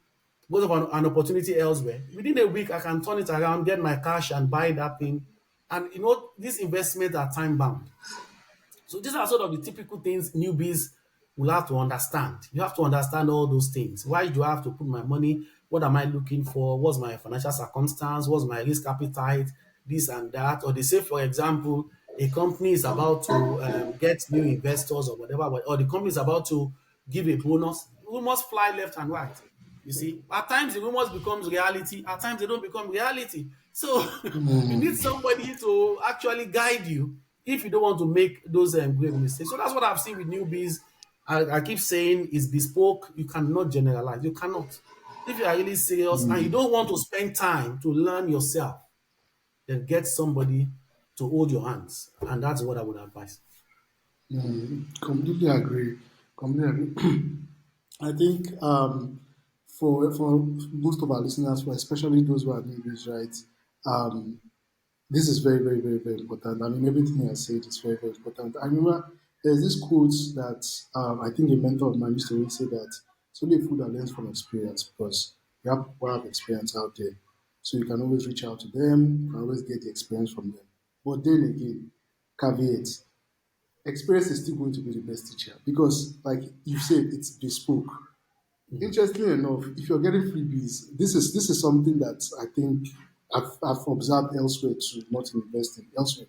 because of an opportunity elsewhere, within a week I can turn it around, get my cash, and buy that thing. And these investments are time bound. So these are sort of the typical things newbies will have to understand. You have to understand all those things. Why do I have to put my money? What am I looking for? What's my financial circumstance? What's my risk appetite? This and that. Or they say, for example, a company is about to get new investors or whatever, or the company is about to give a bonus. We must fly left and right. You see, at times the rumors becomes reality. At times they don't become reality. So you need somebody to actually guide you if you don't want to make those grave mistakes. So that's what I've seen with newbies. I keep saying is bespoke. You cannot generalize. You cannot. If you are really serious and you don't want to spend time to learn yourself, then get somebody to hold your hands. And that's what I would advise. Completely agree. Completely agree. I think for most of our listeners, for especially those who are newbies, right? Um, this is very, very, very, very important. I mean, everything I said is very, very important. I remember there's this quote that I think a mentor of mine used to always say that it's only a fool that learns from experience because you have people have experience out there. So you can always reach out to them, you can always get the experience from them. But then again, caveat, experience is still going to be the best teacher because, like you said, it's bespoke. Interestingly enough, if you're getting freebies, this is something that I think I've observed elsewhere too, not in investing elsewhere.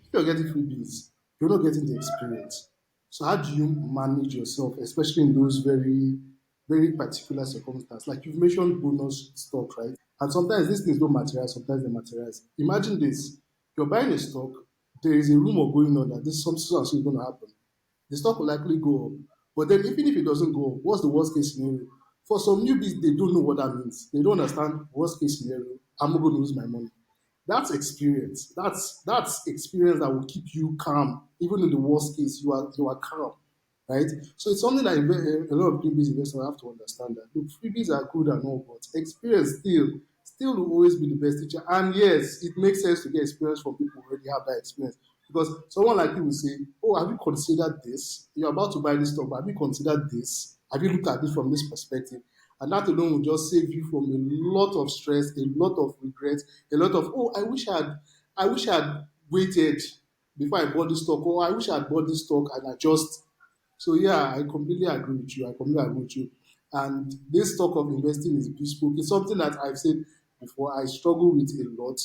If you're getting freebies, you're not getting the experience. So how do you manage yourself, especially in those very, very particular circumstances? Like you've mentioned bonus stock, right? And sometimes these things don't materialize, sometimes they materialize. Imagine this. You're buying a stock, there is a rumor going on that this something is going to happen. The stock will likely go up. But then even if it doesn't go up, what's the worst case scenario? For some newbies, they don't know what that means. They don't understand worst case scenario. I'm not going to lose my money. That's experience. That's experience that will keep you calm. Even in the worst case, you are calm. Right? So it's something that a lot of newbies investors have to understand that look, freebies are good and all, but experience still will always be the best teacher. And yes, it makes sense to get experience from people who already have that experience. Because someone like you will say, oh, have you considered this? You're about to buy this stock, but have you considered this? Have you looked at this from this perspective? And that alone will just save you from a lot of stress, a lot of regret, a lot of, oh, I wish I had waited before I bought this stock, or I wish I had bought this stock and I just so yeah, I completely agree with you. I completely agree with you. And this talk of investing is bespoke. It's something that I've said before. I struggle with a lot,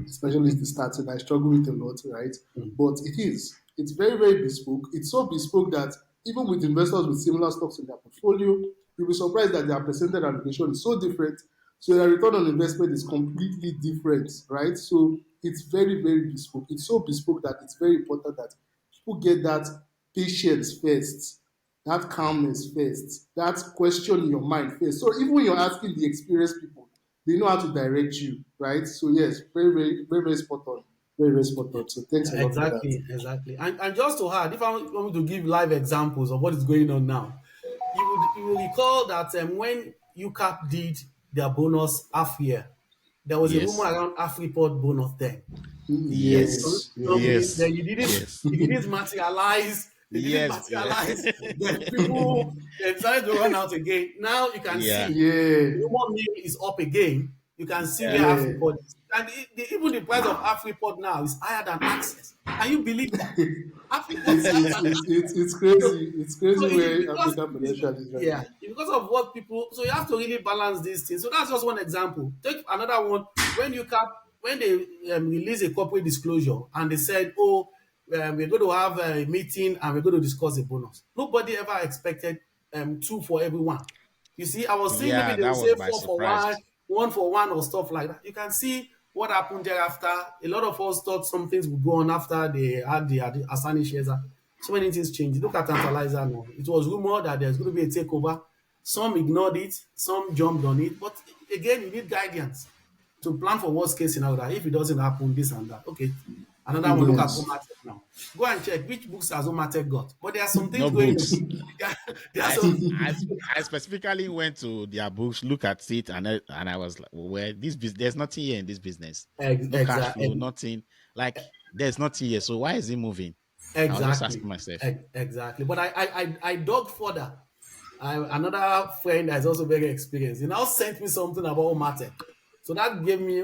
especially at the starting. I struggle with a lot, right? But it is. It's very, very bespoke. It's so bespoke that even with investors with similar stocks in their portfolio, you'll be surprised that their percentage allocation is so different. So their return on investment is completely different, right? So it's very, very bespoke. It's so bespoke that it's very important that people get that patience first, that calmness first, that question in your mind first. So even when you're asking the experienced people, they know how to direct you, right? So yes, very, very, very, very spot on. Very, very spot on. So thanks a lot for that. Exactly, exactly. And just to add, if I want me to give live examples of what is going on now, you will recall that when UCAP did their bonus half year, there was a rumor Yes. around half report bonus then. Yes. Yes, Something yes. then Yes. you didn't Yes. it didn't materialize. It didn't Yes. materialize. Then people they decided to run out again. Now you can Yeah. see Yeah, rumor mill is up again. You can see where Yeah. half yeah. report is. And even the price of half report now is higher than access. Can you believe that? Half report is It's higher it's than it's access. it's, it's So, crazy. It's so crazy it is where because African financial is right yeah, now. it's because of what people. So you have to really balance these things. So that's just one example. Take another one. When they release a corporate disclosure and they said, "Oh, we're going to have a meeting and we're going to discuss a bonus." Nobody ever expected two for everyone. You see, I was saying maybe Yeah. they will That was say by four for one, surprise. one for one, or stuff like that. You can see what happened thereafter. A lot of us thought some things would go on after they had the Asani shares. So many things changed. Look at Tantalizer now. It was rumored that there's going to be a takeover. Some ignored it, some jumped on it. But again, you need guidance to plan for worst case scenario. That if it doesn't happen, this and that. Okay. Another one, look at Yes. Omatech now. Go and check which books has Omatech got. But there are some things No going on. books. There are I, some I I specifically went to their books, look at it, and I was like, well, there's nothing here in this business. No cash flow, exactly. nothing. Like there's nothing here. So why is it moving? I was just Exactly. asking myself. Exactly. But I dug further. Another friend that is also very experienced. He now sent me something about Mate. So that gave me,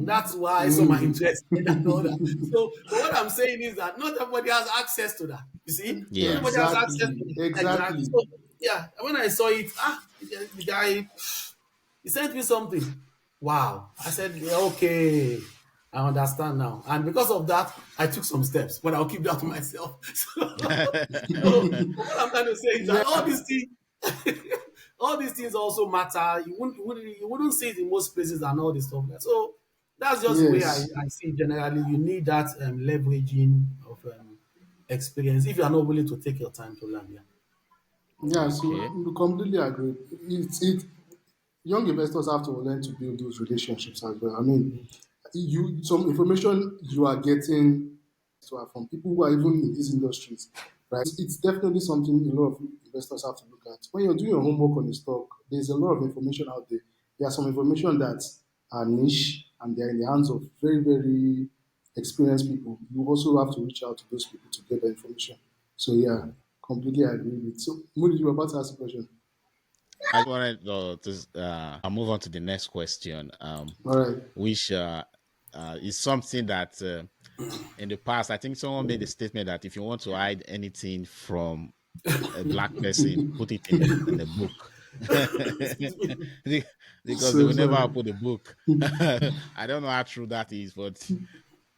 that's why I saw my Mm. interest in and all that. So, but what I'm saying is that not everybody has access to that. You see, not Yeah. everybody has access to Exactly. it. Exactly. Exactly. So, yeah, when I saw it, the guy, he sent me something. Wow. I said, yeah, okay. I understand now. And because of that, I took some steps, but I'll keep that to myself. So what I'm trying to say is that all Yeah. these things, all these things also matter. You wouldn't see it in most places and all this stuff. So that's just the way Yes. I see it generally. You need that leveraging of experience if you are not willing to take your time to learn. Yeah. Yeah. So Okay. we completely agree. It young investors have to learn to build those relationships as well. I mean, you some information you are getting from people who are even in these industries, right? It's definitely something a lot of investors have to look at. When you're doing your homework on the stock, there's a lot of information out there. There are some information that are niche and they're in the hands of very, very experienced people. You also have to reach out to those people to get the information. So yeah, completely agree with. So Moody, you were about to ask a question. I just wanted I'll move on to the next question, All right. which is something that in the past, I think someone made a statement that if you want to hide anything from a black person, put it in the book. Excuse me. Because they So will never sorry. open the book. I don't know how true that is, but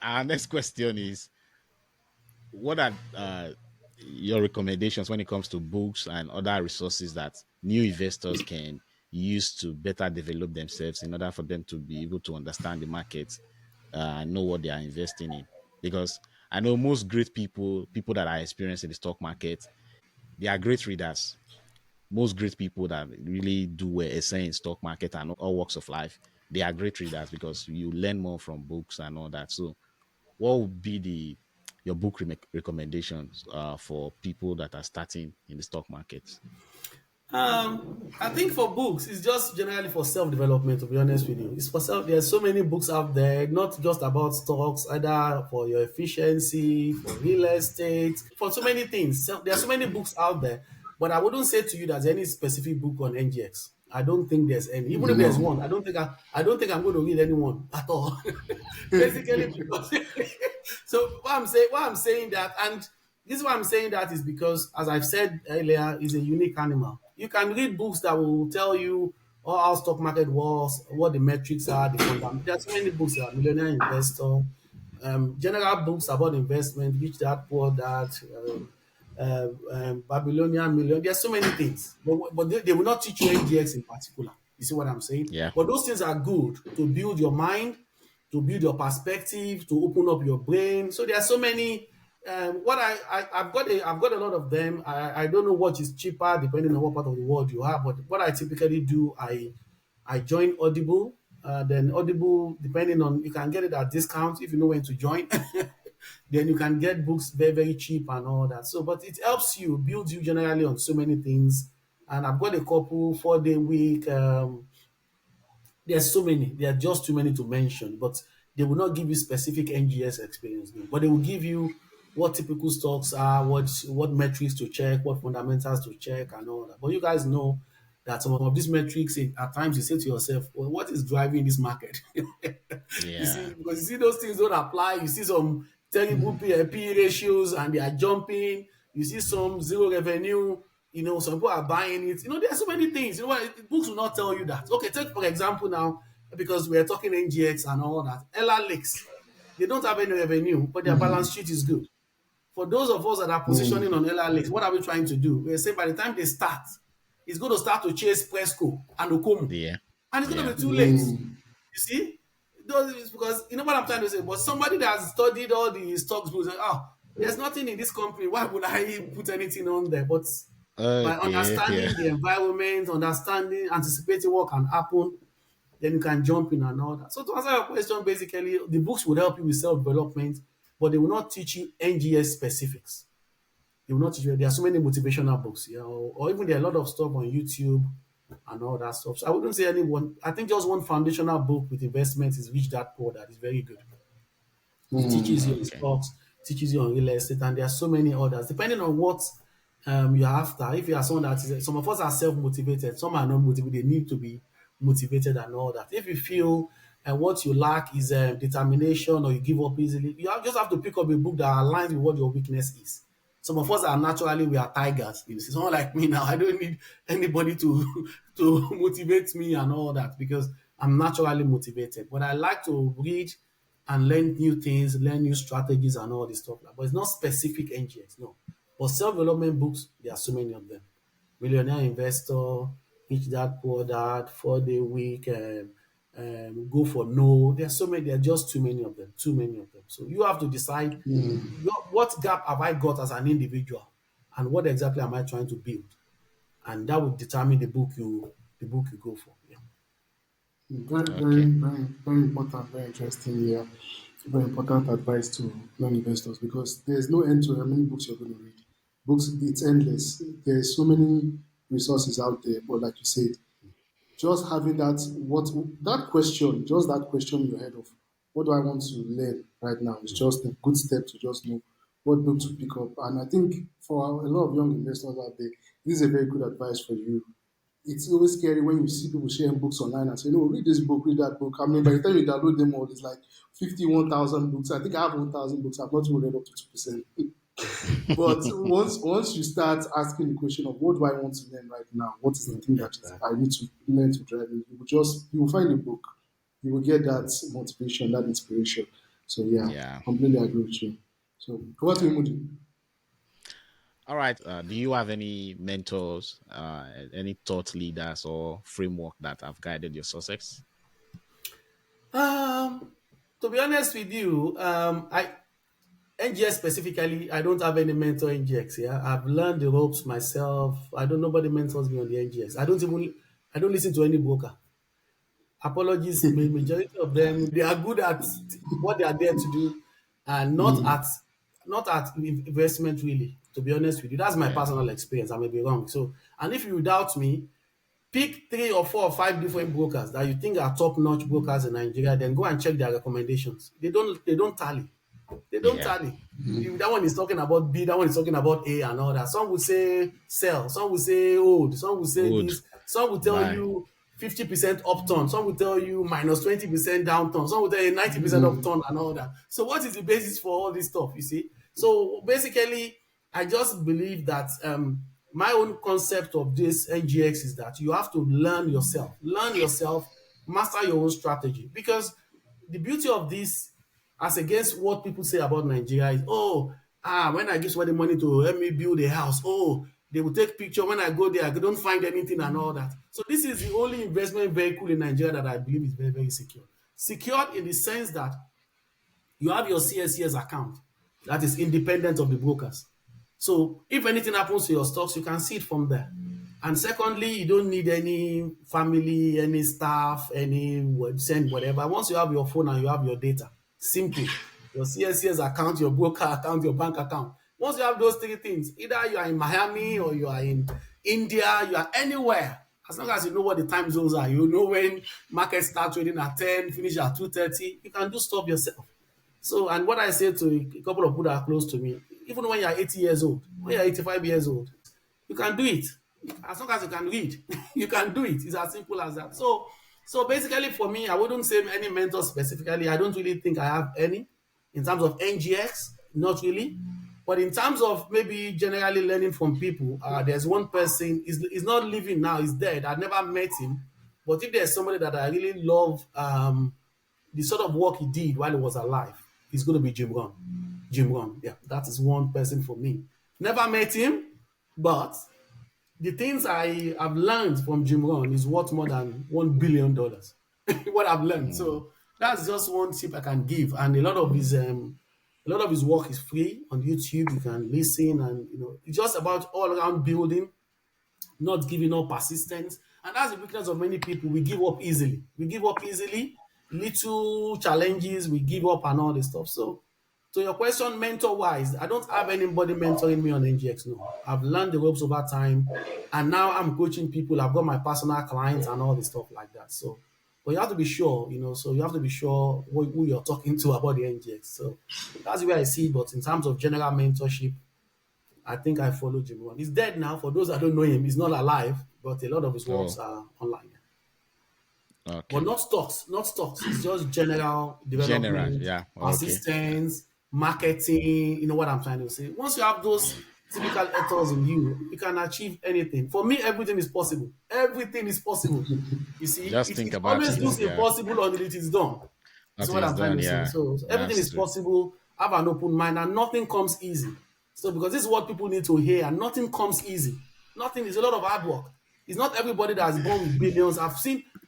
our next question is what are your recommendations when it comes to books and other resources that new investors can use to better develop themselves in order for them to be able to understand the market and know what they are investing in? Because I know most great people that are experienced in the stock market, they are great readers. Most great people that really do well essay in stock market and all walks of life, they are great readers because you learn more from books and all that. So what would be the your book recommendations for people that are starting in the stock market? I think for books, it's just generally for self-development. To be honest with you, it's for self. There's so many books out there, not just about stocks, either for your efficiency, for real estate, for so many things. So, there are so many books out there, but I wouldn't say to you there's any specific book on NGX. I don't think there's any. Even if there's No. one, I don't think I'm going to read anyone at all. Basically, because so what I'm saying that, and this is why I'm saying that is because, as I've said earlier, is a unique animal. You can read books that will tell you how stock market works, what the metrics are, the fundamental. There are so many books that Millionaire Investor, general books about investment, Rich Dad Poor Dad, Babylonian Million. There are so many things, but they will not teach you NGX in particular. You see what I'm saying? Yeah. But those things are good to build your mind, to build your perspective, to open up your brain. So there are so many. What I've got a lot of them. I don't know what is cheaper depending on what part of the world you are. But what I typically do, I join Audible. Then Audible, depending on, you can get it at discount if you know when to join. Then you can get books very, very cheap and all that. So, but it helps you, builds you generally on so many things. And I've got a couple 4-day week. There's so many. There are just too many to mention, but they will not give you specific NGS experience. No. But they will give you what typical stocks are, what metrics to check, what fundamentals to check, and all that. But you guys know that some of these metrics, at times you say to yourself, well, what is driving this market? You Yeah. see, because you see those things don't apply. You see some terrible P ratios and they are jumping. You see some zero revenue. Some people are buying it. There are so many things. Books will not tell you that. Okay, take for example now, because we are talking NGX and all that. Ella Lakes, they don't have any revenue, but their balance sheet is good. For those of us that are positioning on Ella Lakes, what are we trying to do? We're saying by the time they start, it's going to start to chase Presco and Okomu, Yeah. and it's going to Yeah. be too late. You see, those because you know what I'm trying to say. But somebody that has studied all the stocks books, there's nothing in this company. Why would I put anything on there? But by Okay. Yeah. understanding the environment, understanding, anticipating what can happen, then you can jump in and all that. So to answer your question, basically, the books will help you with self-development, but they will not teach you NGS specifics. They will not teach you. There are so many motivational books, or even there are a lot of stuff on YouTube and all that stuff. So I wouldn't say anyone. I think just one foundational book with investments is Rich Dad Poor Dad is very good. It teaches you on Okay. stocks, teaches you on real estate, and there are so many others. Depending on what you're after. If you are someone that is, some of us are self-motivated, some are not motivated. They need to be motivated and all that. If you feel what you lack is determination, or you give up easily, just have to pick up a book that aligns with what your weakness is. Some of us are naturally, we are tigers. You see, someone like me now, I don't need anybody to to motivate me and all that, because I'm naturally motivated. But I like to read and learn new things, learn new strategies and all this stuff. But it's not specific NGX, no. But self-development books, there are so many of them. Millionaire Investor, Rich Dad Poor Dad, 4-day week, Go for No. There are so many. There are just too many of them. Too many of them. So you have to decide what gap have I got as an individual, and what exactly am I trying to build, and that will determine the book you go for. Yeah. Very, very, Okay. very, very important, very interesting. Yeah, very important advice to non-investors because there's no end to how many books you're going to read. Books, it's endless. There's so many resources out there, but like you said, just having just that question in your head of what do I want to learn right now is just a good step to just know what book to pick up. And I think for a lot of young investors out there, this is a very good advice for you. It's always scary when you see people sharing books online and say, no, read this book, read that book. I mean, by the time you download them all, it's like 51,000 books. I think I have 1,000 books. I've not even read up to 2%. But once you start asking the question of what do I want to learn right now, what is the thing that I need to learn to drive me, you will find a book, you will get that motivation, that inspiration. So yeah, Yeah. completely agree with you. So over to you, Moody. All right. Do you have any mentors, any thought leaders or framework that have guided your success? Um, to be honest with you, I NGX specifically, I don't have any mentor NGX. Yeah, I've learned the ropes myself. I don't Nobody mentors me on the NGX. I don't listen to any broker. Apologies, majority of them, they are good at what they are there to do, and not at investment really. To be honest with you, that's my Yeah. personal experience. I may be wrong. So, and if you doubt me, pick 3 or 4 or 5 different brokers that you think are top-notch brokers in Nigeria, then go and check their recommendations. They don't tally. They don't Yeah. tally. That one is talking about B, that one is talking about A and all that. Some will say sell, some will say hold, some will say Good. this, some will tell Bye. you 50% upturn, some will tell you minus 20% downturn, some will tell you 90% upturn and all that. So what is the basis for all this stuff, you see? So basically, I just believe that my own concept of this NGX is that you have to learn yourself, master your own strategy. Because the beauty of this, as against what people say about Nigeria, is when I give somebody money to help me build a house, they will take picture when I go there, I don't find anything and all that. So this is the only investment vehicle in Nigeria that I believe is very, very secure. Secured in the sense that you have your CSCS account that is independent of the brokers. So if anything happens to your stocks, you can see it from there. And secondly, you don't need any family, any staff, any send whatever. Once you have your phone and you have your data, simple. Your CSCS account, your broker account, your bank account. Once you have those three things, either you are in Miami or you are in India, you are anywhere. As long as you know what the time zones are, you know when markets start trading at 10, finish at 2:30, you can do stuff yourself. So, and what I say to a couple of people that are close to me, even when you're 80 years old, when you're 85 years old, you can do it. As long as you can read, you can do it. It's as simple as that. So basically for me, I wouldn't say any mentor specifically. I don't really think I have any in terms of NGX, not really. But in terms of maybe generally learning from people, there's one person, is not living now, he's dead. I never met him. But if there's somebody that I really love, the sort of work he did while he was alive, is going to be Jim Rohn. Jim Rohn, yeah, that is one person for me. Never met him, but the things I have learned from Jim Rohn is worth more than $1 billion. What I've learned. So that's just one tip I can give. And a lot of his work is free on YouTube. You can listen, and it's just about all around building, not giving up, persistence. And that's the weakness of many people. We give up easily. We give up easily. Little challenges, we give up and all this stuff. So, to your question, mentor wise, I don't have anybody mentoring me on NGX. No, I've learned the ropes over time, and now I'm coaching people. I've got my personal clients and all this stuff like that. So, but you have to be sure, So you have to be sure who you're talking to about the NGX. So that's the way I see it. But in terms of general mentorship, I think I follow Jim Rohn. He's dead now. For those that don't know him, he's not alive, but a lot of his works Oh, are online. But okay. not stocks, not stocks. It's just general General, development, yeah. Okay. persistence, marketing. You know what I'm trying to say? Once you have those typical ethos in you, you can achieve anything. For me, everything is possible. Everything is possible. You see, Just it, think it about always it. looks Yeah. impossible until it is done. That's Nothing what is I'm trying done. to say. Yeah. So everything That's is true. possible. Have an open mind, and nothing comes easy. So because this is what people need to hear, and nothing comes easy. Nothing is a lot of hard work. It's not everybody that is born with billions.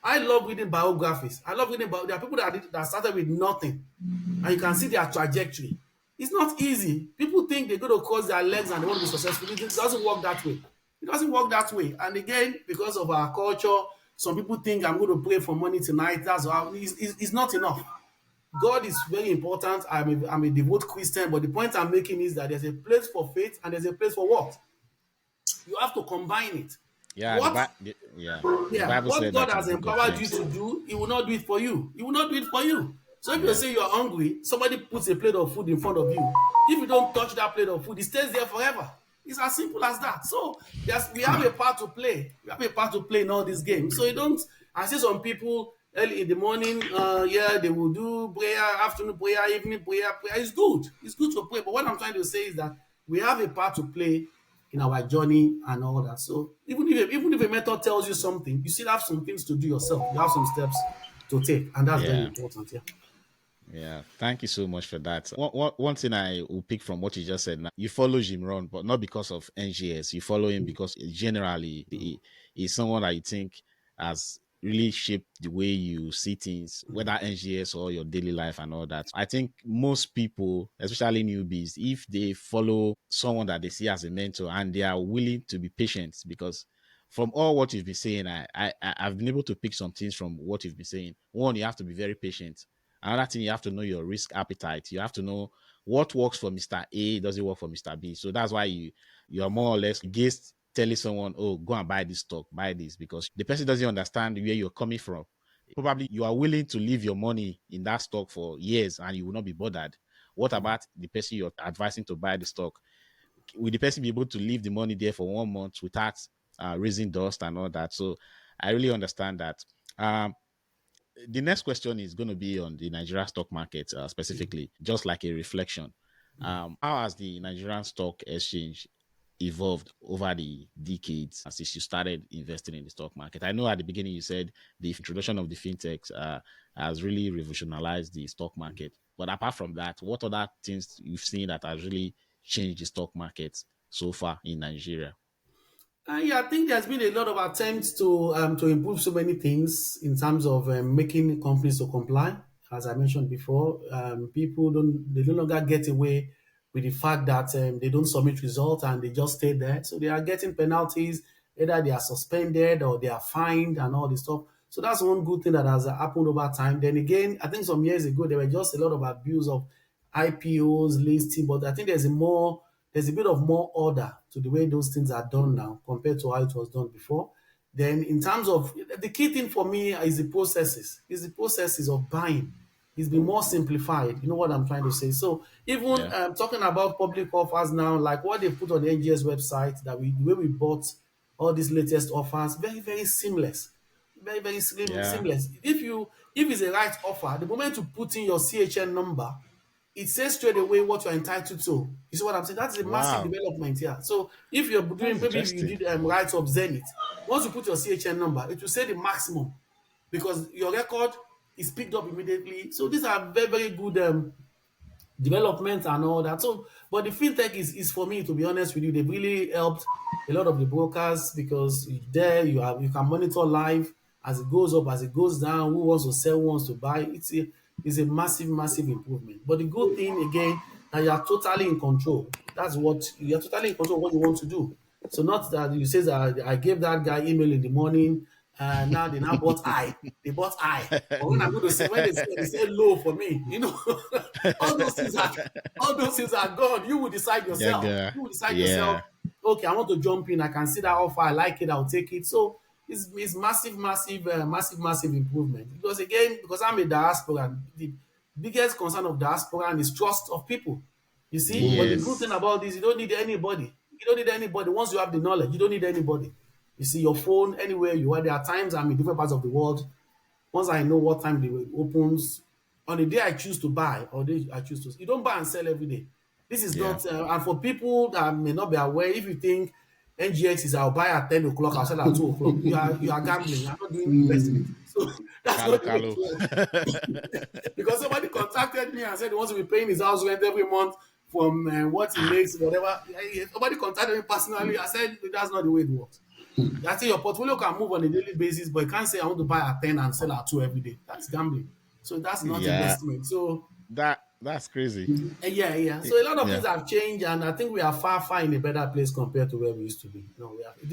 I love reading biographies. I love reading about. There are people that started with nothing, and you can see their trajectory. It's not easy. People think they're going to cross their legs and they want to be successful. It doesn't work that way. It doesn't work that way. And again, because of our culture, some people think I'm going to pray for money tonight. That's how it's not enough. God is very important. I'm a devout Christian, but the point I'm making is that there's a place for faith and there's a place for what? You have to combine it. Yeah. What Yeah. The Yeah, Bible what said God that in the has book of empowered you James. to do, He will not do it for you. He will not do it for you. So if you Yeah. say you are hungry, somebody puts a plate of food in front of you. If you don't touch that plate of food, it stays there forever. It's as simple as that. So we have a part to play. We have a part to play in all these games. So you don't. I see some people early in the morning. Yeah, they will do prayer, afternoon prayer, evening prayer. Prayer is good. It's good to pray. But what I'm trying to say is that we have a part to play in our journey and all that. So even if a mentor tells you something, you still have some things to do yourself. You have some steps to take, and that's very Yeah. important. Yeah. Yeah, thank you so much for that. One thing I will pick from what you just said now, you follow Jim Rohn, but not because of NGS. You follow him because generally he's someone that you think has really shaped the way you see things, whether NGS or your daily life and all that. I think most people, especially newbies, if they follow someone that they see as a mentor and they are willing to be patient, because from all what you've been saying, I've been able to pick some things from what you've been saying. One, you have to be very patient. Another thing, you have to know your risk appetite. You have to know what works for Mr. A doesn't work for Mr. B. So that's why you're more or less against telling someone, oh, go and buy this stock, buy this, because the person doesn't understand where you're coming from. Probably you are willing to leave your money in that stock for years and you will not be bothered. What about the person you're advising to buy the stock? Will the person be able to leave the money there for 1 month without raising dust and all that? So I really understand that. The next question is going to be on the Nigerian stock market specifically, just like a reflection. How has the Nigerian Stock Exchange evolved over the decades since you started investing in the stock market? I know at the beginning you said the introduction of the fintechs has really revolutionized the stock market. But apart from that, what other things you've seen that has really changed the stock market so far in Nigeria? Yeah, I think there's been a lot of attempts to improve so many things in terms of making companies to comply. As I mentioned before, people don't they no longer get away with the fact that they don't submit results and they just stay there. So they are getting penalties, either they are suspended or they are fined and all this stuff. So that's one good thing that has happened over time. Then again, I think some years ago there were just a lot of abuse of IPOs, listing, but I think there's a bit of more order to the way those things are done now compared to how it was done before. Then in terms of the key thing for me is the processes, of buying. It's been more simplified. You know what I'm trying to say? So even Yeah. talking about public offers now, like what they put on the NGS website, the way we bought all these latest offers, very, very seamless. Very, very Yeah. seamless. If it's a right offer, the moment you put in your CHN number, it says straight away what you're entitled to. You see what I'm saying? That's a massive Wow. development here. So if you're That's doing, maybe if you interesting. did rights of Zenith, once you put your CHN number, it will say the maximum because your record is picked up immediately. So these are very, very good development and all that. So, but the fintech is for me, to be honest with you, they really helped a lot of the brokers because there you can monitor live as it goes up, as it goes down, who wants to sell, who wants to buy. It's a massive, massive improvement. But the good thing again, that you are totally in control. That's what you're totally in control of what you want to do. So not that you say that I gave that guy email in the morning, now they now bought I. They bought I. But when I go to say when they say low for me, all those things are all those things are gone. You will decide Yeah, yourself. yeah. You will decide yourself. Yeah. Okay, I want to jump in. I can see that offer. I like it. I'll take it. So it's massive, massive, massive improvement. Because I'm a diaspora, the biggest concern of diaspora is trust of people. You see, but the good thing Yes. about this, you don't need anybody. You don't need anybody. Once you have the knowledge, you don't need anybody. You see, your phone anywhere you are. There are times I'm in different parts of the world. Once I know what time it opens, on the day I choose to buy or the day I choose to, you don't buy and sell every day. This is Yeah. not, and for people that may not be aware, if you think NGX is I'll buy at 10 o'clock, I'll sell at 2 o'clock, you are gambling, you're not doing investment. So that's Kalo not the way Kalo. it works. Because somebody contacted me and said he wants to be paying his house rent every month from what he makes, whatever. Somebody contacted me personally. I said that's not the way it works. I think your portfolio can move on a daily basis, but you can't say I want to buy at 10 and sell at 2 every day. That's gambling. So that's not Yeah. investment. So That's crazy. yeah, yeah. So a lot of Yeah. things have changed, and I think we are far, far in a better place compared to where we used to be.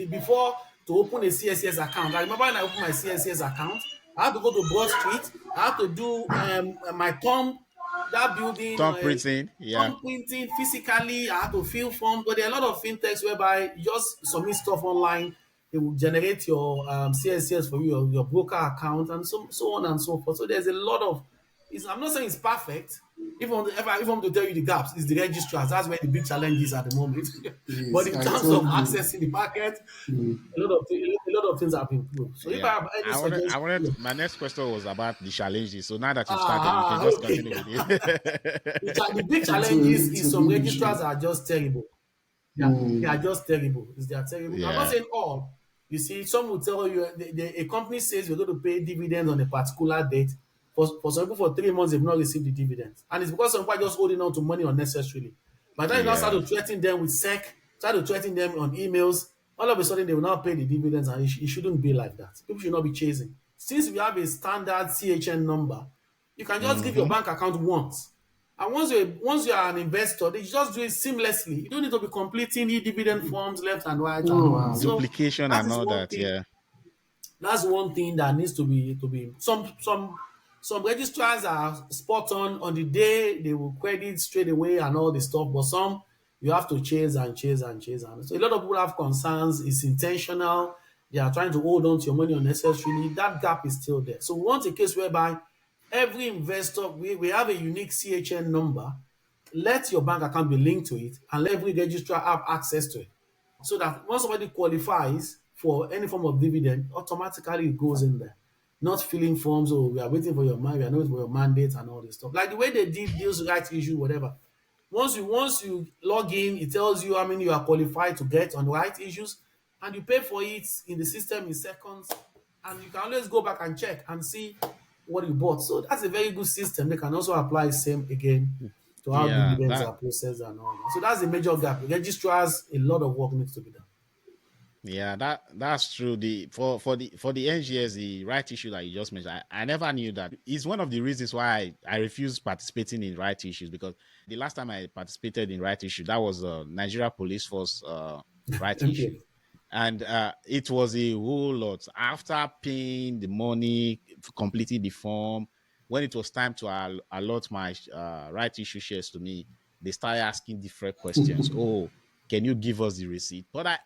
Before to open a CSCS account, I remember when I opened my CSCS account, I had to go to Broad Street. I had to do my thumb, that building, Tom printing. Yeah. thumb printing physically. I had to fill forms, but there are a lot of fintechs whereby you just submit stuff online. They will generate your CSCS for you, your broker account, and so on and so forth. So there's a lot of. I'm not saying it's perfect. If I'm to tell you the gaps, it's the registrars. That's where the big challenge is at the moment. But Yes, in I terms of totally. accessing the market, a lot of things have improved. So if I Yeah. have any suggestions, My next question was about the challenges. So now that you've started, you can just okay. continue with it. The big It's challenge a, is it's a some big registrars issue. are just terrible. They are Mm. just terrible. They are terrible. I'm not Yeah. saying all. You see, some will tell you a company says you're going to pay dividends on a particular date. For some people, for 3 months, they've not received the dividends. And it's because some people are just holding on to money unnecessarily. By the time you now start Yeah. to threaten them with SEC, start to threaten them on emails, all of a sudden they will now pay the dividends, and it shouldn't be like that. People should not be chasing. Since we have a standard CHN number, you can just give your Mm-hmm. bank account once. And once you are an investor, they just do it seamlessly. You don't need to be completing e-dividend forms left and right and Oh, all this. wow. So Duplication that and is all one that. thing. Yeah. That's one thing that needs to be some registrars are spot on the day they will credit straight away and all the stuff, but some you have to chase and chase and chase. And so a lot of people have concerns, it's intentional, they are trying to hold on to your money unnecessarily. That gap is still there. So we want a case whereby every investor, we have a unique CHN number. Let your bank account be linked to it and let every registrar have access to it. So that once somebody qualifies for any form of dividend, automatically it goes in there. Not filling forms, or we are waiting for your we are not waiting for your mandate and all this stuff. Like the way they did deals rights issue, whatever. Once you log in, it tells you how many you are qualified to get on the right issues, and you pay for it in the system in seconds, and you can always go back and check and see what you bought. So that's a very good system. They can also apply same again to how Yeah, dividends that are processed and all that. So that's a major gap. Registrars, a lot of work needs to be done. Yeah, that's true. The for the NGS, the right issue that you just mentioned, I never knew that. It's one of the reasons why I refused participating in right issues, because the last time I participated in right issue, that was Nigeria Police Force right issue, MPF. and it was a whole lot. After paying the money, completing the form, when it was time to allot my right issue shares to me, they started asking different questions. Oh, can you give us the receipt? But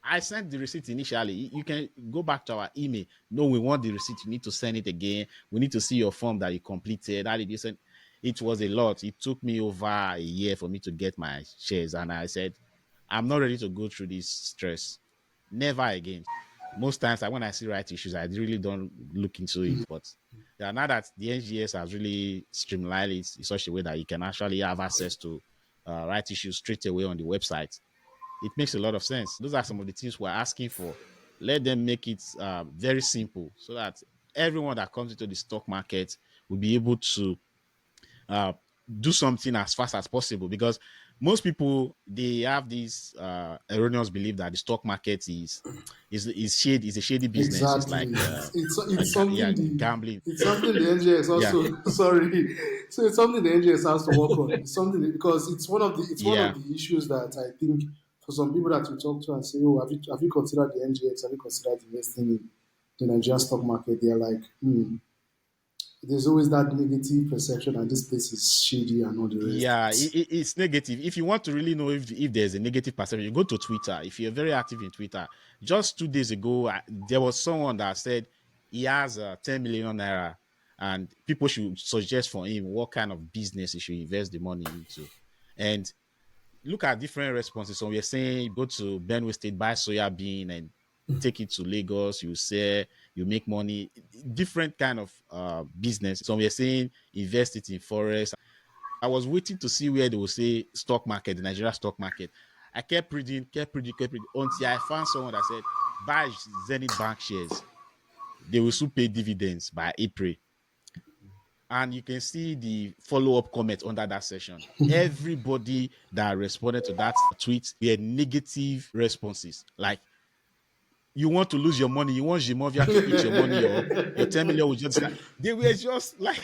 I sent the receipt initially. You can go back to our email. No, we want the receipt. You need to send it again. We need to see your form that you completed. How did you send? It was a lot. It took me over a year for me to get my shares. And I said, I'm not ready to go through this stress. Never again. Most times, when I see right issues, I really don't look into it. But yeah, now that the NGS has really streamlined it in such a way that you can actually have access to right issues straight away on the website, it makes a lot of sense. Those are some of the things we're asking for. Let them make it very simple so that everyone that comes into the stock market will be able to uh, do something as fast as possible, because most people, they have this erroneous belief that the stock market is a shady business. It's Exactly. like It's yeah, something gambling. the NGS Yeah, also sorry. So it's something the NGS has to work on. It's something because it's one of yeah, the issues that I think for some people that we talk to and say, oh, have you considered the NGX? Have you considered investing in the Nigerian stock market? They're like, there's always that negative perception and this place is shady and all the rest. yeah. It's negative. If you want to really know if there's a negative perception, you go to Twitter. If you're very active in Twitter, just 2 days ago, there was someone that said he has 10 million naira, and people should suggest for him what kind of business he should invest the money into. And look at different responses. So we're saying go to Benue State, buy soya bean and take it to Lagos, you sell, you make money. Different kind of business. So we're saying invest it in forest. I was waiting to see where they will say stock market, the Nigeria stock market. I kept reading until I found someone that said buy Zenith Bank shares. They will still pay dividends by April. And you can see the follow-up comment under that session. Everybody that responded to that tweet were negative responses. Like, you want to lose your money, you want Jimovia to eat your money, or your 10 million will just like, they were just like,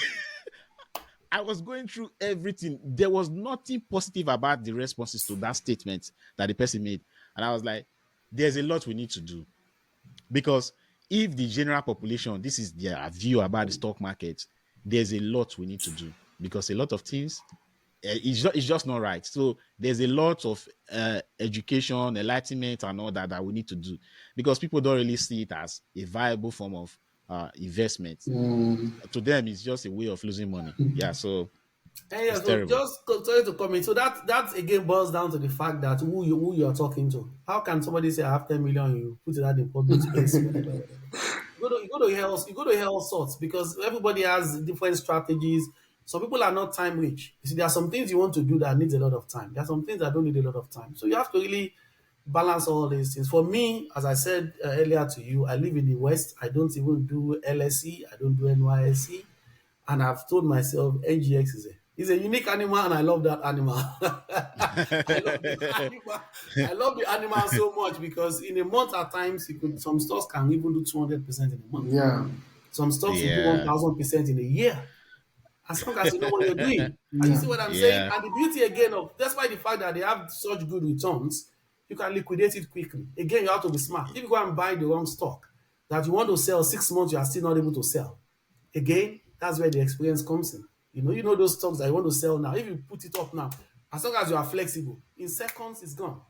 I was going through everything. There was nothing positive about the responses to that statement that the person made. And I was like, there's a lot we need to do. Because if the general population, this is their view about the stock market, there's a lot we need to do. Because a lot of things, it's just not right. So there's a lot of education, enlightenment, and all that we need to do. Because people don't really see it as a viable form of investment. To them, it's just a way of losing money. Yeah, so And yeah, it's so terrible. just sorry to comment. So that again boils down to the fact that who you are talking to. How can somebody say I have 10 million, you put it out in public space, whatever, whatever. You go to hear all sorts because everybody has different strategies. Some people are not time rich. You see, there are some things you want to do that needs a lot of time. There are some things that don't need a lot of time. So you have to really balance all these things. For me, as I said earlier to you, I live in the West. I don't even do LSE. I don't do NYSE. And I've told myself NGX is a unique animal, and I love that animal. I love the animal. I love the animal so much because in a month at times some stocks can even do 200% in a month. Yeah, Some stocks will do one Yeah, thousand percent in a year, as long as you know what you're doing. And you yeah. see what I'm saying? yeah, And the beauty again of despite the fact that they have such good returns, you can liquidate it quickly. Again, you have to be smart. If you go and buy the wrong stock that you want to sell 6 months, you are still not able to sell. Again, that's where the experience comes in. You know those stocks that you want to sell now. If you put it up now, as long as you are flexible, in seconds it's gone.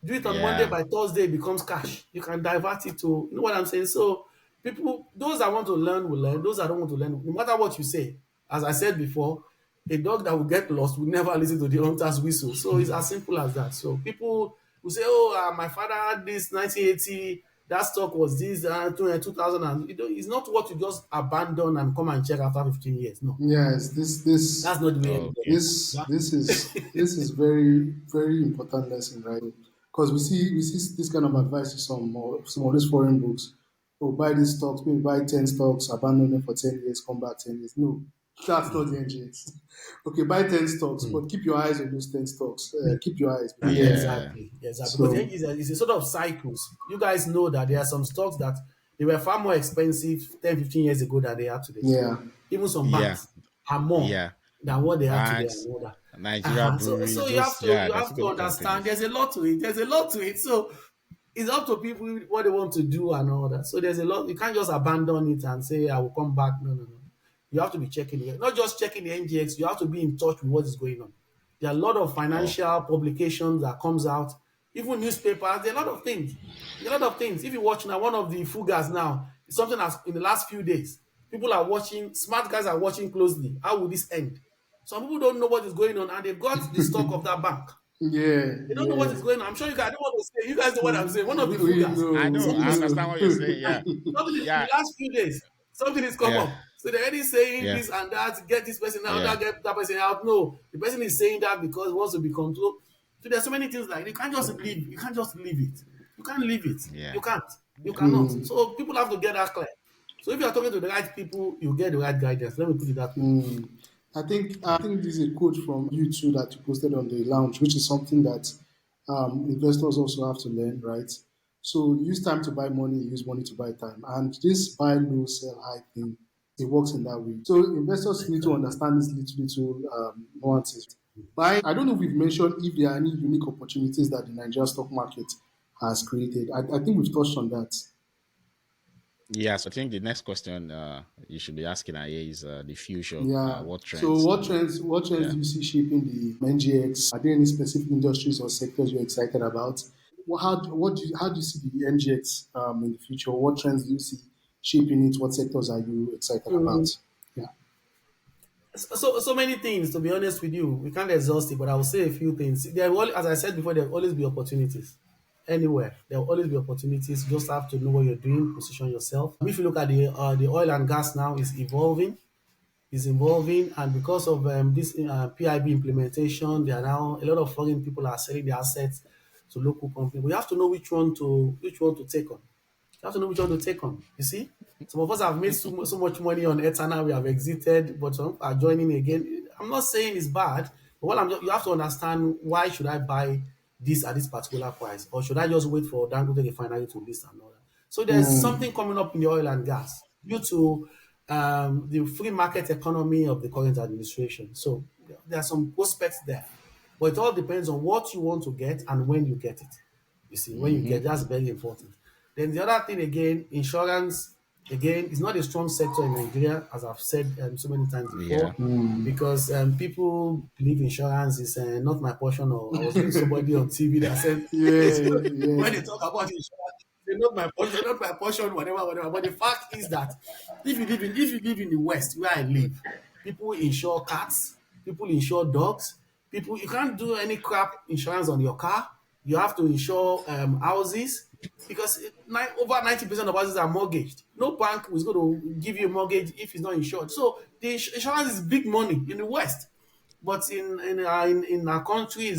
Do it on Monday, yeah, by Thursday it becomes cash. You can divert it to, you know what I'm saying? So people, those that want to learn will learn. Those that don't want to learn, no matter what you say, as I said before, a dog that will get lost will never listen to the hunter's whistle. So it's as simple as that. So people will say, oh, my father had this 1980, that stock was this 2000, and it's not what you just abandon and come and check after 15 years. No, Yes, that's not the way it Okay. works. this is very very important lesson, right? Because we see this kind of advice in some of these foreign books. Oh, buy these stocks, maybe buy 10 stocks, abandon them for 10 years, come back 10 years. No, that's not the NGX. Okay, buy 10 stocks, Hmm. but keep your eyes on those 10 stocks. Keep your eyes because Yeah. Exactly, exactly. Because so it's a sort of cycles. You guys know that there are some stocks that they were far more expensive 10, 15 years ago than they are today. yeah, Even some Yeah. banks are more Yeah. than what they are today and Banks, all that. Nigeria So breweries, you have those, to yeah, you there's have so to many understand companies. there's a lot to it. There's a lot to it. So it's up to people what they want to do and all that. So there's a lot. You can't just abandon it and say I will come back. No, no, no. You have to be checking it. Not just checking the NGX. You have to be in touch with what is going on. There are a lot of Oh, financial publications that comes out, even newspapers. There are a lot of things. There are a lot of things. If you watch now, one of the fugas now, it's something that's in the last few days. People are watching. Smart guys are watching closely. How will this end? Some people don't know what is going on, and they've got the stock of that bank. yeah, They don't know what yeah. is going on. I'm sure you guys. I don't want to say. You guys know what I'm saying. One of the We fugas. I know, know. we Something I is understand what you're saying. know. Yeah. in the Yeah. last few days. Something is come Yeah. up. So they're already saying Yeah. this and that. Get this person out. Yeah. That get that person out. No, the person is saying that because he wants to be controlled. So there's so many things like you can't just leave. You can't just leave it. You can't leave it. Yeah. You can't. You Yeah. cannot. So people have to get that clear. So if you are talking to the right people, you get the right guidance. Let me put it that way. I think this is a quote from you too that you posted on the lounge, which is something that investors also have to learn, right? So use time to buy money, use money to buy time, and this buy low, sell high thing, it works in that way. So investors need to Exactly. understand these little nuances. Buy. I don't know if we've mentioned if there are any unique opportunities that the Nigerian stock market has created. I think we've touched on that. Yeah. So I think the next question you should be asking Aye is the future. Yeah. What So trends? what trends Yeah. do you see shaping the NGX? Are there any specific industries or sectors you're excited about? How do you see the NGX in the future? What trends do you see shaping it? What sectors are you excited about? Yeah. So many things, to be honest with you. We can't exhaust it, but I will say a few things. There will, as I said before, there will always be opportunities. Anywhere. There will always be opportunities. You just have to know what you're doing, position yourself. If you look at the oil and gas now is evolving, and because of this PIB implementation, there are now a lot of foreign people are selling their assets to local companies. We have to know which one to take on. You have to know which one to take on. You see, some of us have made so much money on Eternal, we have exited, but some are joining again. I'm not saying it's bad, but you have to understand why should I buy this at this particular price, or should I just wait for Dangote refinery to list and all that. So there's something coming up in the oil and gas due to the free market economy of the current administration. So there are some prospects there, but it all depends on what you want to get and when you get it. You see, when you Mm-hmm. get that's very important. Then the other thing again, insurance again is not a strong sector in Nigeria, as I've said so many times Yeah. before, because people believe insurance is not my portion. Or I was listening to somebody on TV that said Yeah, when yeah. they talk about insurance, they're not my portion, whatever, whatever. But the fact is that if you live in the West where I live, people insure cats, people insure dogs, people you can't do any crap insurance on your car. You have to insure houses because over 90% of houses are mortgaged. No bank is going to give you a mortgage if it's not insured. So the insurance is big money in the West, but in our country,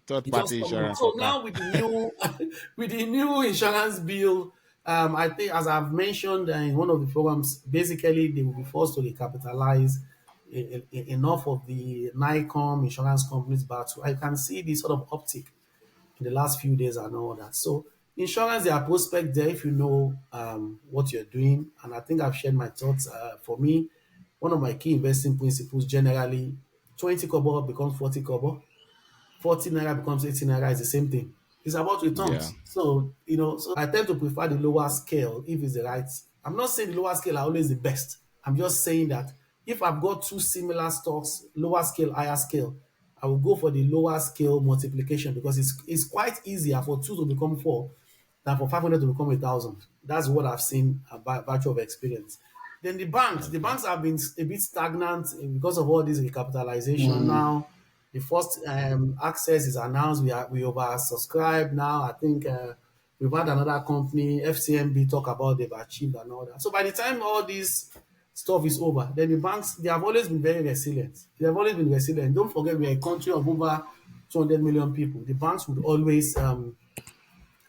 Third it's party just coming up. insurance for So car. now with the new with the new insurance bill, I think as I've mentioned in one of the programs, basically they will be forced to recapitalize enough of the NICOM insurance companies back. So I can see this sort of uptick in the last few days and all that. So insurance, there are prospects there if you know what you're doing. And I think I've shared my thoughts. For me, one of my key investing principles generally 20 kobo becomes 40 kobo, 40 naira becomes 80 naira is the same thing. It's about Yeah. returns. So I tend to prefer the lower scale if it's the right. I'm not saying the lower scale are always the best. I'm just saying that if I've got two similar stocks, lower scale, higher scale, I will go for the lower scale multiplication because it's quite easier for two to become four than for 500 to become 1,000. That's what I've seen by virtue of experience. Then the Okay. banks have been a bit stagnant because of all this recapitalization now. The first access is announced. We oversubscribed now. I think We've had another company, FCMB, talk about they've achieved and all that. So by the time all this stuff is over, then the banks, they have always been very resilient. They have always been resilient. Don't forget, we're a country of over 200 million people. The banks would always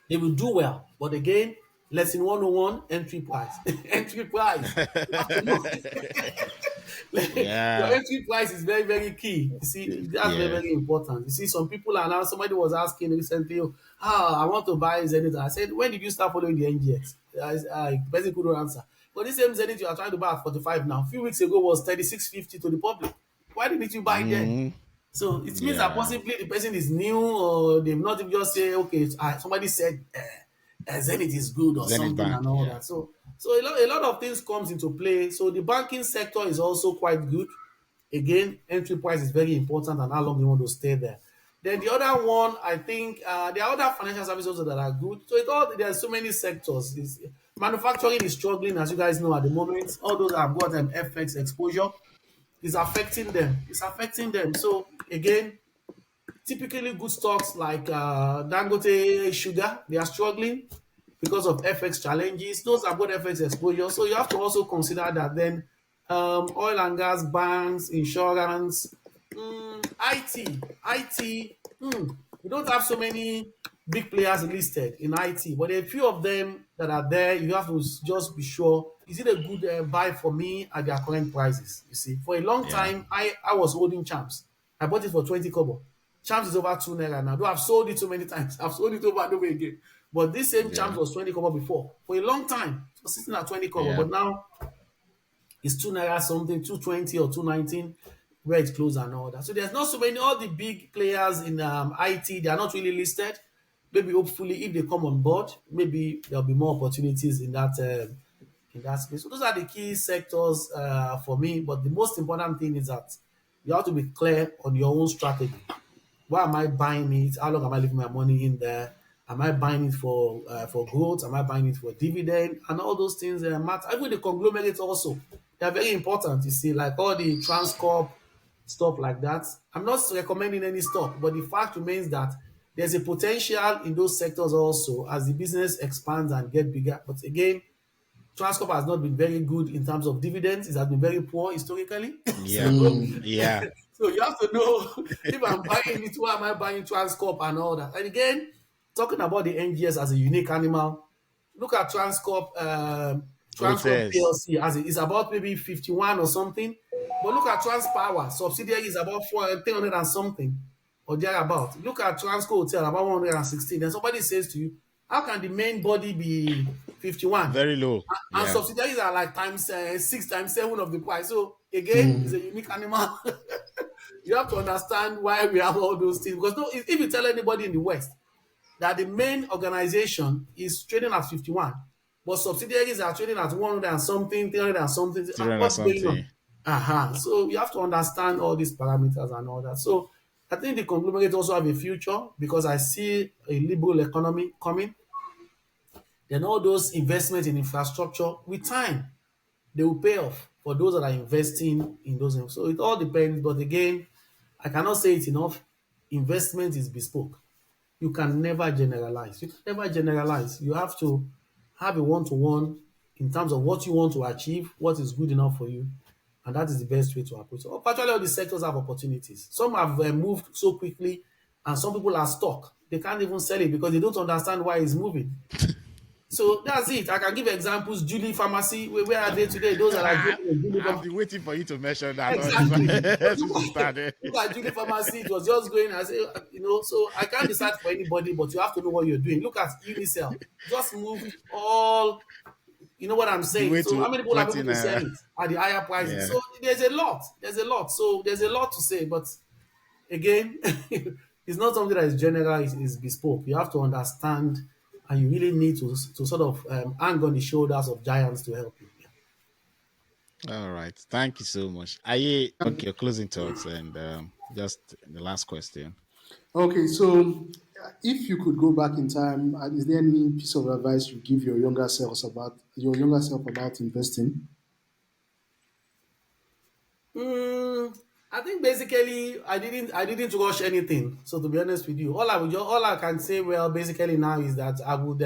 they will do well. But again, lesson 101, entry price. Entry price. You have to know. Your Yeah. entry price is very, very key. You see, that's very, Yeah. very important. You see, some people are now, somebody was asking recently, oh, I want to buy Zenith. I said, when did you start following the NGX? Basically couldn't answer. But this same Zenith you are trying to buy at 45 now, a few weeks ago was 36.50 to the public. Why didn't you buy it then? Mm, So it means that yeah. possibly the person is new, or they've not even just say, okay, somebody said Zenith is good or Zenith something Bank. and all Yeah. that. So a lot of things comes into play. So the banking sector is also quite good. Again, entry price is very important and how long you want to stay there. Then the other one, I think there are other financial services also that are good. So there are so many sectors. Manufacturing is struggling, as you guys know, at the moment. All those that have got FX exposure is affecting them. It's affecting them. So again, typically good stocks like Dangote Sugar, they are struggling because of FX challenges. Those have got FX exposure. So you have to also consider that then oil and gas, banks, insurance, IT. We don't have so many big players listed in IT, but there are a few of them that are there. You have to just be sure, is it a good buy for me at their current prices? You see, for a long Yeah. time, I was holding Champs. I bought it for 20 kobo. Champs is over 2 naira now. Though I've sold it so many times. I've sold it over and over again. But this same Champs Yeah. was 20 kobo before. For a long time, it was sitting at 20 kobo. Yeah. But now it's 2 naira something, 220 or 219 where it's closed and all that. So there's not so many, all the big players in IT, they are not really listed. Maybe hopefully if they come on board, maybe there'll be more opportunities in that space. So those are the key sectors for me. But the most important thing is that you have to be clear on your own strategy. Why am I buying it? How long am I leaving my money in there? Am I buying it for growth? Am I buying it for dividend? And all those things matter. Even the conglomerates also, they are very important. You see, like all the Transcorp stuff like that. I'm not recommending any stock, but the fact remains that there's a potential in those sectors also as the business expands and get bigger. But again, Transcorp has not been very good in terms of dividends. It has been very poor historically. Yeah. So, Mm. Yeah. so you have to know if I'm buying it, why am I buying Transcorp and all that. And again, talking about the NGS as a unique animal, look at Transcorp Hotels. PLC as it's about maybe 51 or something. But look at Transpower, subsidiary is about 300 and something or thereabout. Look at Transco Hotel, about 116. Then somebody says to you, how can the main body be 51? Very low. And Yeah. subsidiaries are like times 6 times 7 of the price. So again, it's a unique animal. You have to understand why we have all those things. Because no, if you tell anybody in the West that the main organization is trading at 51, but subsidiaries are trading at 100 and something, 300 and something, Children or what's going something. on? So you have to understand all these parameters and all that. So I think the conglomerate also have a future because I see a liberal economy coming. Then all those investments in infrastructure with time they will pay off for those that are investing in those. So it all depends. But again, I cannot say it enough. Investment is bespoke. You can never generalize. You can never generalize. You have to have a one-to-one in terms of what you want to achieve, what is good enough for you, and that is the best way to approach it. So, virtually all the sectors have opportunities. Some have moved so quickly, and some people are stuck. They can't even sell it because they don't understand why it's moving. So that's it. I can give examples. Julie Pharmacy, where are they today? Those that are going in Julie I've Pharmacy. been waiting for you to mention that all this Exactly. since we started. Look at Julie Pharmacy. It was just going. I say, so I can't decide for anybody, but you have to know what you're doing. Look at Unicell. Just moved all. You know what I'm The saying? way So how to many people are 20 able to sell naira. it at the higher prices? Yeah. So there's a lot. There's a lot. So there's a lot to say, but again, it's not something that is general, it's bespoke. You have to understand and you really need to sort of hang on the shoulders of giants to help you. Yeah. All right. Thank you so much. Are you okay? Your closing thoughts and just the last question. Okay, so if you could go back in time, is there any piece of advice you give your younger self about investing? Mm, I think basically I didn't rush anything. So to be honest with you, all I can say well basically now is that I would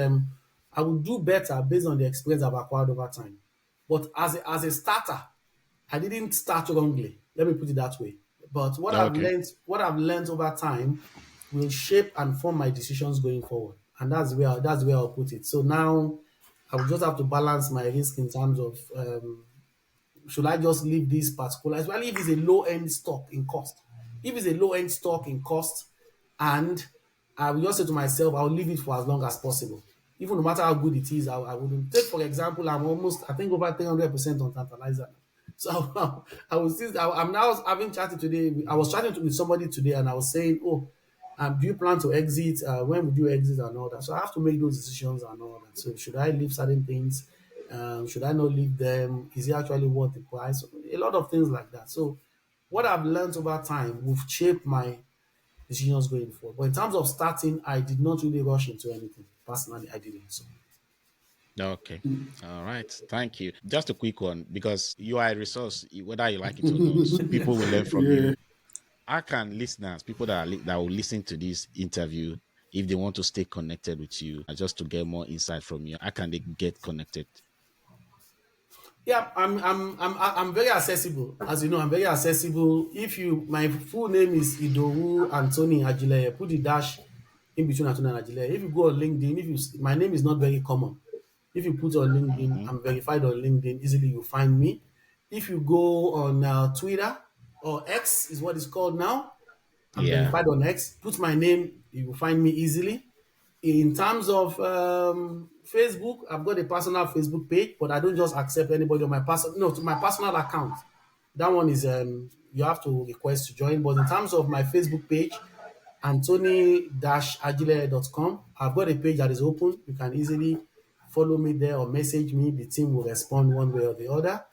do better based on the experience I've acquired over time. But as a starter, I didn't start wrongly. Let me put it that way. But Okay. what I've learned over time will shape and form my decisions going forward. And that's where I'll put it. So now I will just have to balance my risk in terms of should I just leave this particular, especially if it's a low end stock in cost. If it's a low end stock in cost, and I will just say to myself, I'll leave it for as long as possible. Even no matter how good it is, I wouldn't take, for example, I'm almost, I think, over 300% on Tantalizer. So I was still, I'm now having chatted today. I was chatting with somebody today, and I was saying, oh, do you plan to exit? When would you exit and all that? So I have to make those decisions and all that. So should I leave certain things? Should I not leave them? Is it actually worth the price? A lot of things like that. So what I've learned over time will shape my decisions going forward. But in terms of starting, I did not really rush into anything. Personally, I didn't. So Okay. All right. Thank you. Just a quick one because you are a resource, whether you like it or not. People will learn from Yeah. you. How can listeners, people that will listen to this interview, if they want to stay connected with you, just to get more insight from you, how can they get connected? yeah, I'm very accessible. As you know, I'm very accessible. If you, my full name is Idowu Anthony-Ajileye. Put the dash in between Anthony and Ajileye. If you go on LinkedIn, if you, my name is not very common. If you put on LinkedIn, Hmm. I'm verified on LinkedIn. Easily you'll find me. If you go on Twitter or X is what it's called now, I'm Yeah. verified on X. Put my name, you will find me easily. In terms of Facebook, I've got a personal Facebook page, but I don't just accept anybody on my personal, no, to my personal account. That one is you have to request to join. But in terms of my Facebook page, anthony-agile.com, I've got a page that is open. You can easily follow me there or message me. The team will respond one way or the other.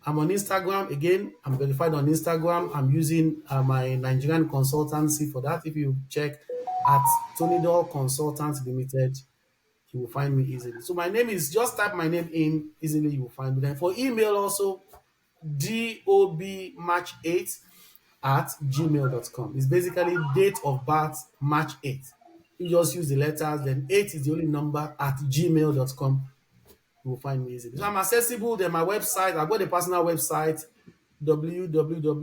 I'm on Instagram again. I'm verified on Instagram. I'm using my Nigerian consultancy for that. If you check at Tonydol Consultants Limited, you will find me easily. So my name is, just type my name in easily. You will find me. Then for email also, dobmatch8 at gmail.com. It's basically date of birth March 8th. You just use the letters, then 8 is the only number at gmail.com. You will find me easily. So I'm accessible. Then my website, I've got a personal website,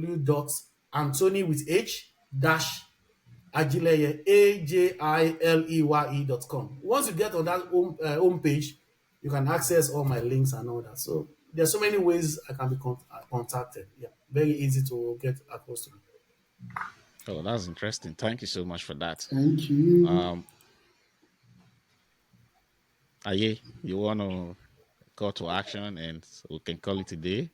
www.anthony with H dash Ajileye, AJILEYE.com. Once you get on that home page, you can access all my links and all that. So there's so many ways I can be contacted. Yeah, very easy to get across to me. Oh, that's interesting. Thank you so much for that. Thank you. Um, Aye, you want to call to action and we can call it a day?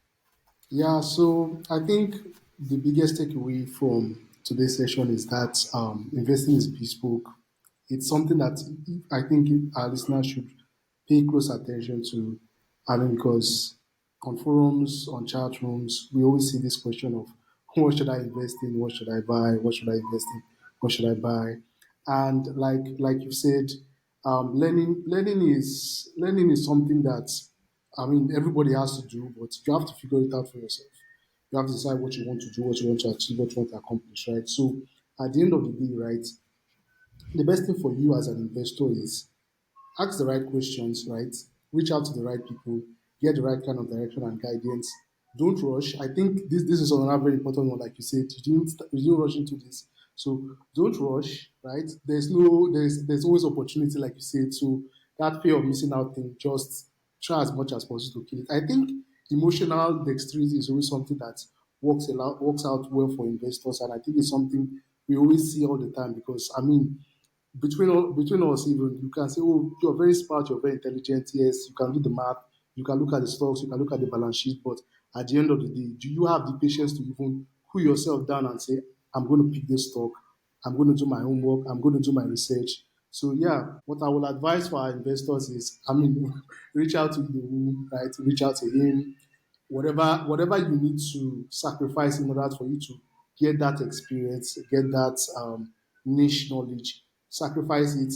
Yeah, so I think the biggest takeaway from today's session is that investing is bespoke. It's something that I think our listeners should pay close attention to. I mean, because on forums, on chat rooms, we always see this question of what should I invest in, what should I buy, what should I invest in, what should I buy, and like you said, learning is something that I mean everybody has to do, but you have to figure it out for yourself. You have to decide what you want to do, what you want to achieve, what you want to accomplish, right? So at the end of the day, right, the best thing for you as an investor is ask the right questions, right? Reach out to the right people, get the right kind of direction and guidance. Don't rush. I think this is another very important one, like you said. You didn't rush into this, so don't rush, right? There's always opportunity, like you said. So that fear of missing out thing, just try as much as possible to kill it. I think emotional dexterity is always something that works out well for investors, and I think it's something we always see all the time because I mean between us even you can say, oh, you're very smart, you're very intelligent, yes, you can do the math, you can look at the stocks, you can look at the balance sheet, but at the end of the day, do you have the patience to even cool yourself down and say, I'm going to pick this stock, I'm going to do my homework, I'm going to do my research. So yeah, what I will advise for our investors is, I mean, reach out to the room, right? Reach out to him, whatever you need to sacrifice in order for you to get that experience, get that niche knowledge, sacrifice it,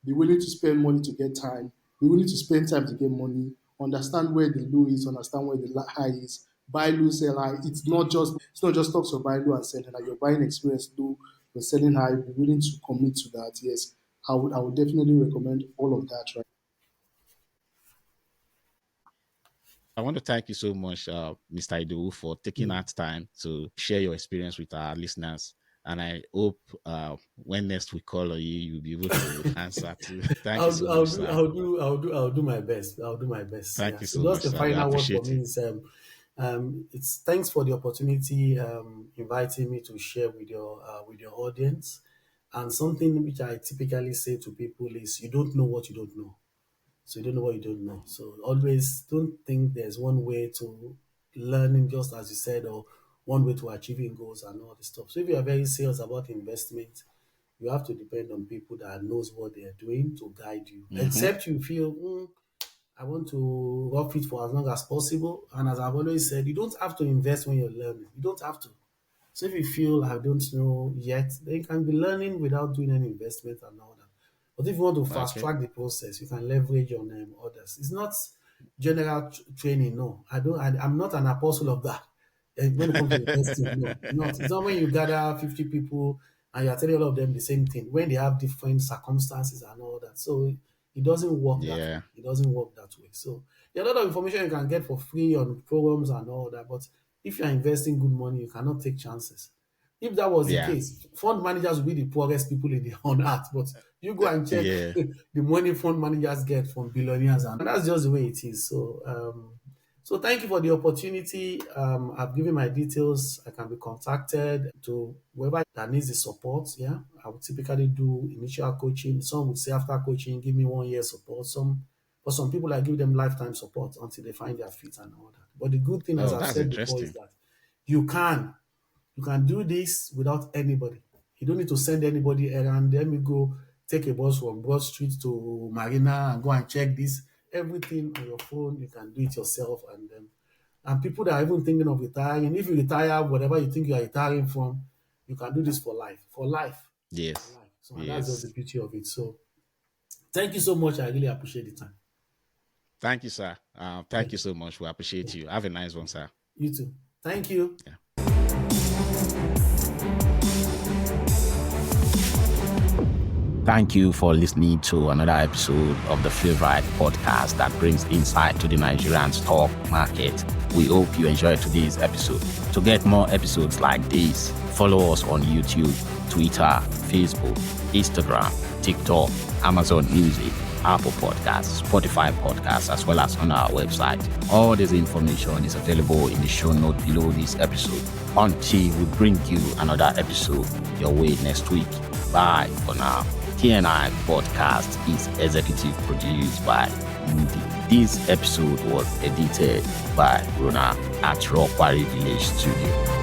be willing to spend money to get time, be willing to spend time to get money, understand where the low is, understand where the high is, buy low, sell high. It's not just talks of buy low and sell high. Like you're buying experience low, you're selling high. Be willing to commit to that. Yes, I would definitely recommend all of that. Right. I want to thank you so much, Mr. Idowu, for taking Mm. that time to share your experience with our listeners. And I hope when next we call on you, you'll be able to answer too. Thank you I'll, so do- I'll much, do, sir. I'll do my best. I'll do my best. Thank Yeah. you So so much, just a sir. We final word for appreciate me it. is, it's thanks for the opportunity, inviting me to share with your audience. And something which I typically say to people is, you don't know what you don't know. So you don't know what you don't know. So always don't think there's one way to learning, just as you said, or one way to achieving goals and all this stuff. So if you are very serious about investment, you have to depend on people that knows what they are doing to guide you. Hmm. Except you feel, I want to rough it for as long as possible. And as I've always said, you don't have to invest when you're learning. You don't have to. So if you feel I don't know yet, then you can be learning without doing any investment and all that. But if you want to fast Okay. track the process, you can leverage on others. It's not general training. No, I don't. I'm not an apostle of that. When it comes to investing, no, not. It's not when you gather 50 people and you're telling all of them the same thing when they have different circumstances and all that. So it doesn't work that way. Yeah. It doesn't work that way. So there are a lot of information you can get for free on forums and all that. But if you're investing good money, you cannot take chances. If that was the Yeah. case, fund managers would be the poorest people in the on earth. But you go and check Yeah. the money fund managers get from billionaires, and that's just the way it is. So, so thank you for the opportunity. I've given my details. I can be contacted to whoever that needs the support. Yeah, I would typically do initial coaching. Some would say after coaching, give me 1 year support. For some people, I give them lifetime support until they find their feet and all that. But the good thing, as Oh, I've that's said before, is interesting. that you can you can do this without anybody. You don't need to send anybody around. Let me go take a bus from Broad Street to Marina and go and check this. Everything on your phone, you can do it yourself. And people that are even thinking of retiring, if you retire, whatever you think you are retiring from, you can do this for life. For life. For Yes. life. So and that's just the Yes. beauty of it. So thank you so much. I really appreciate the time. Thank you, sir. Yeah. Thank you so much. We appreciate you. Have a nice one, sir. You too. Thank you. Yeah. Thank you for listening to another episode of the favorite podcast that brings insight to the Nigerian stock market. We hope you enjoyed today's episode. To get more episodes like this, follow us on YouTube, Twitter, Facebook, Instagram, TikTok, Amazon Music, Apple Podcasts, Spotify Podcasts, as well as on our website. All this information is available in the show note below this episode. Until we bring you another episode your way next week. Bye for now. TNI podcast is executive produced by Mudi. This episode was edited by Rona at Rock Quarry Village Studio.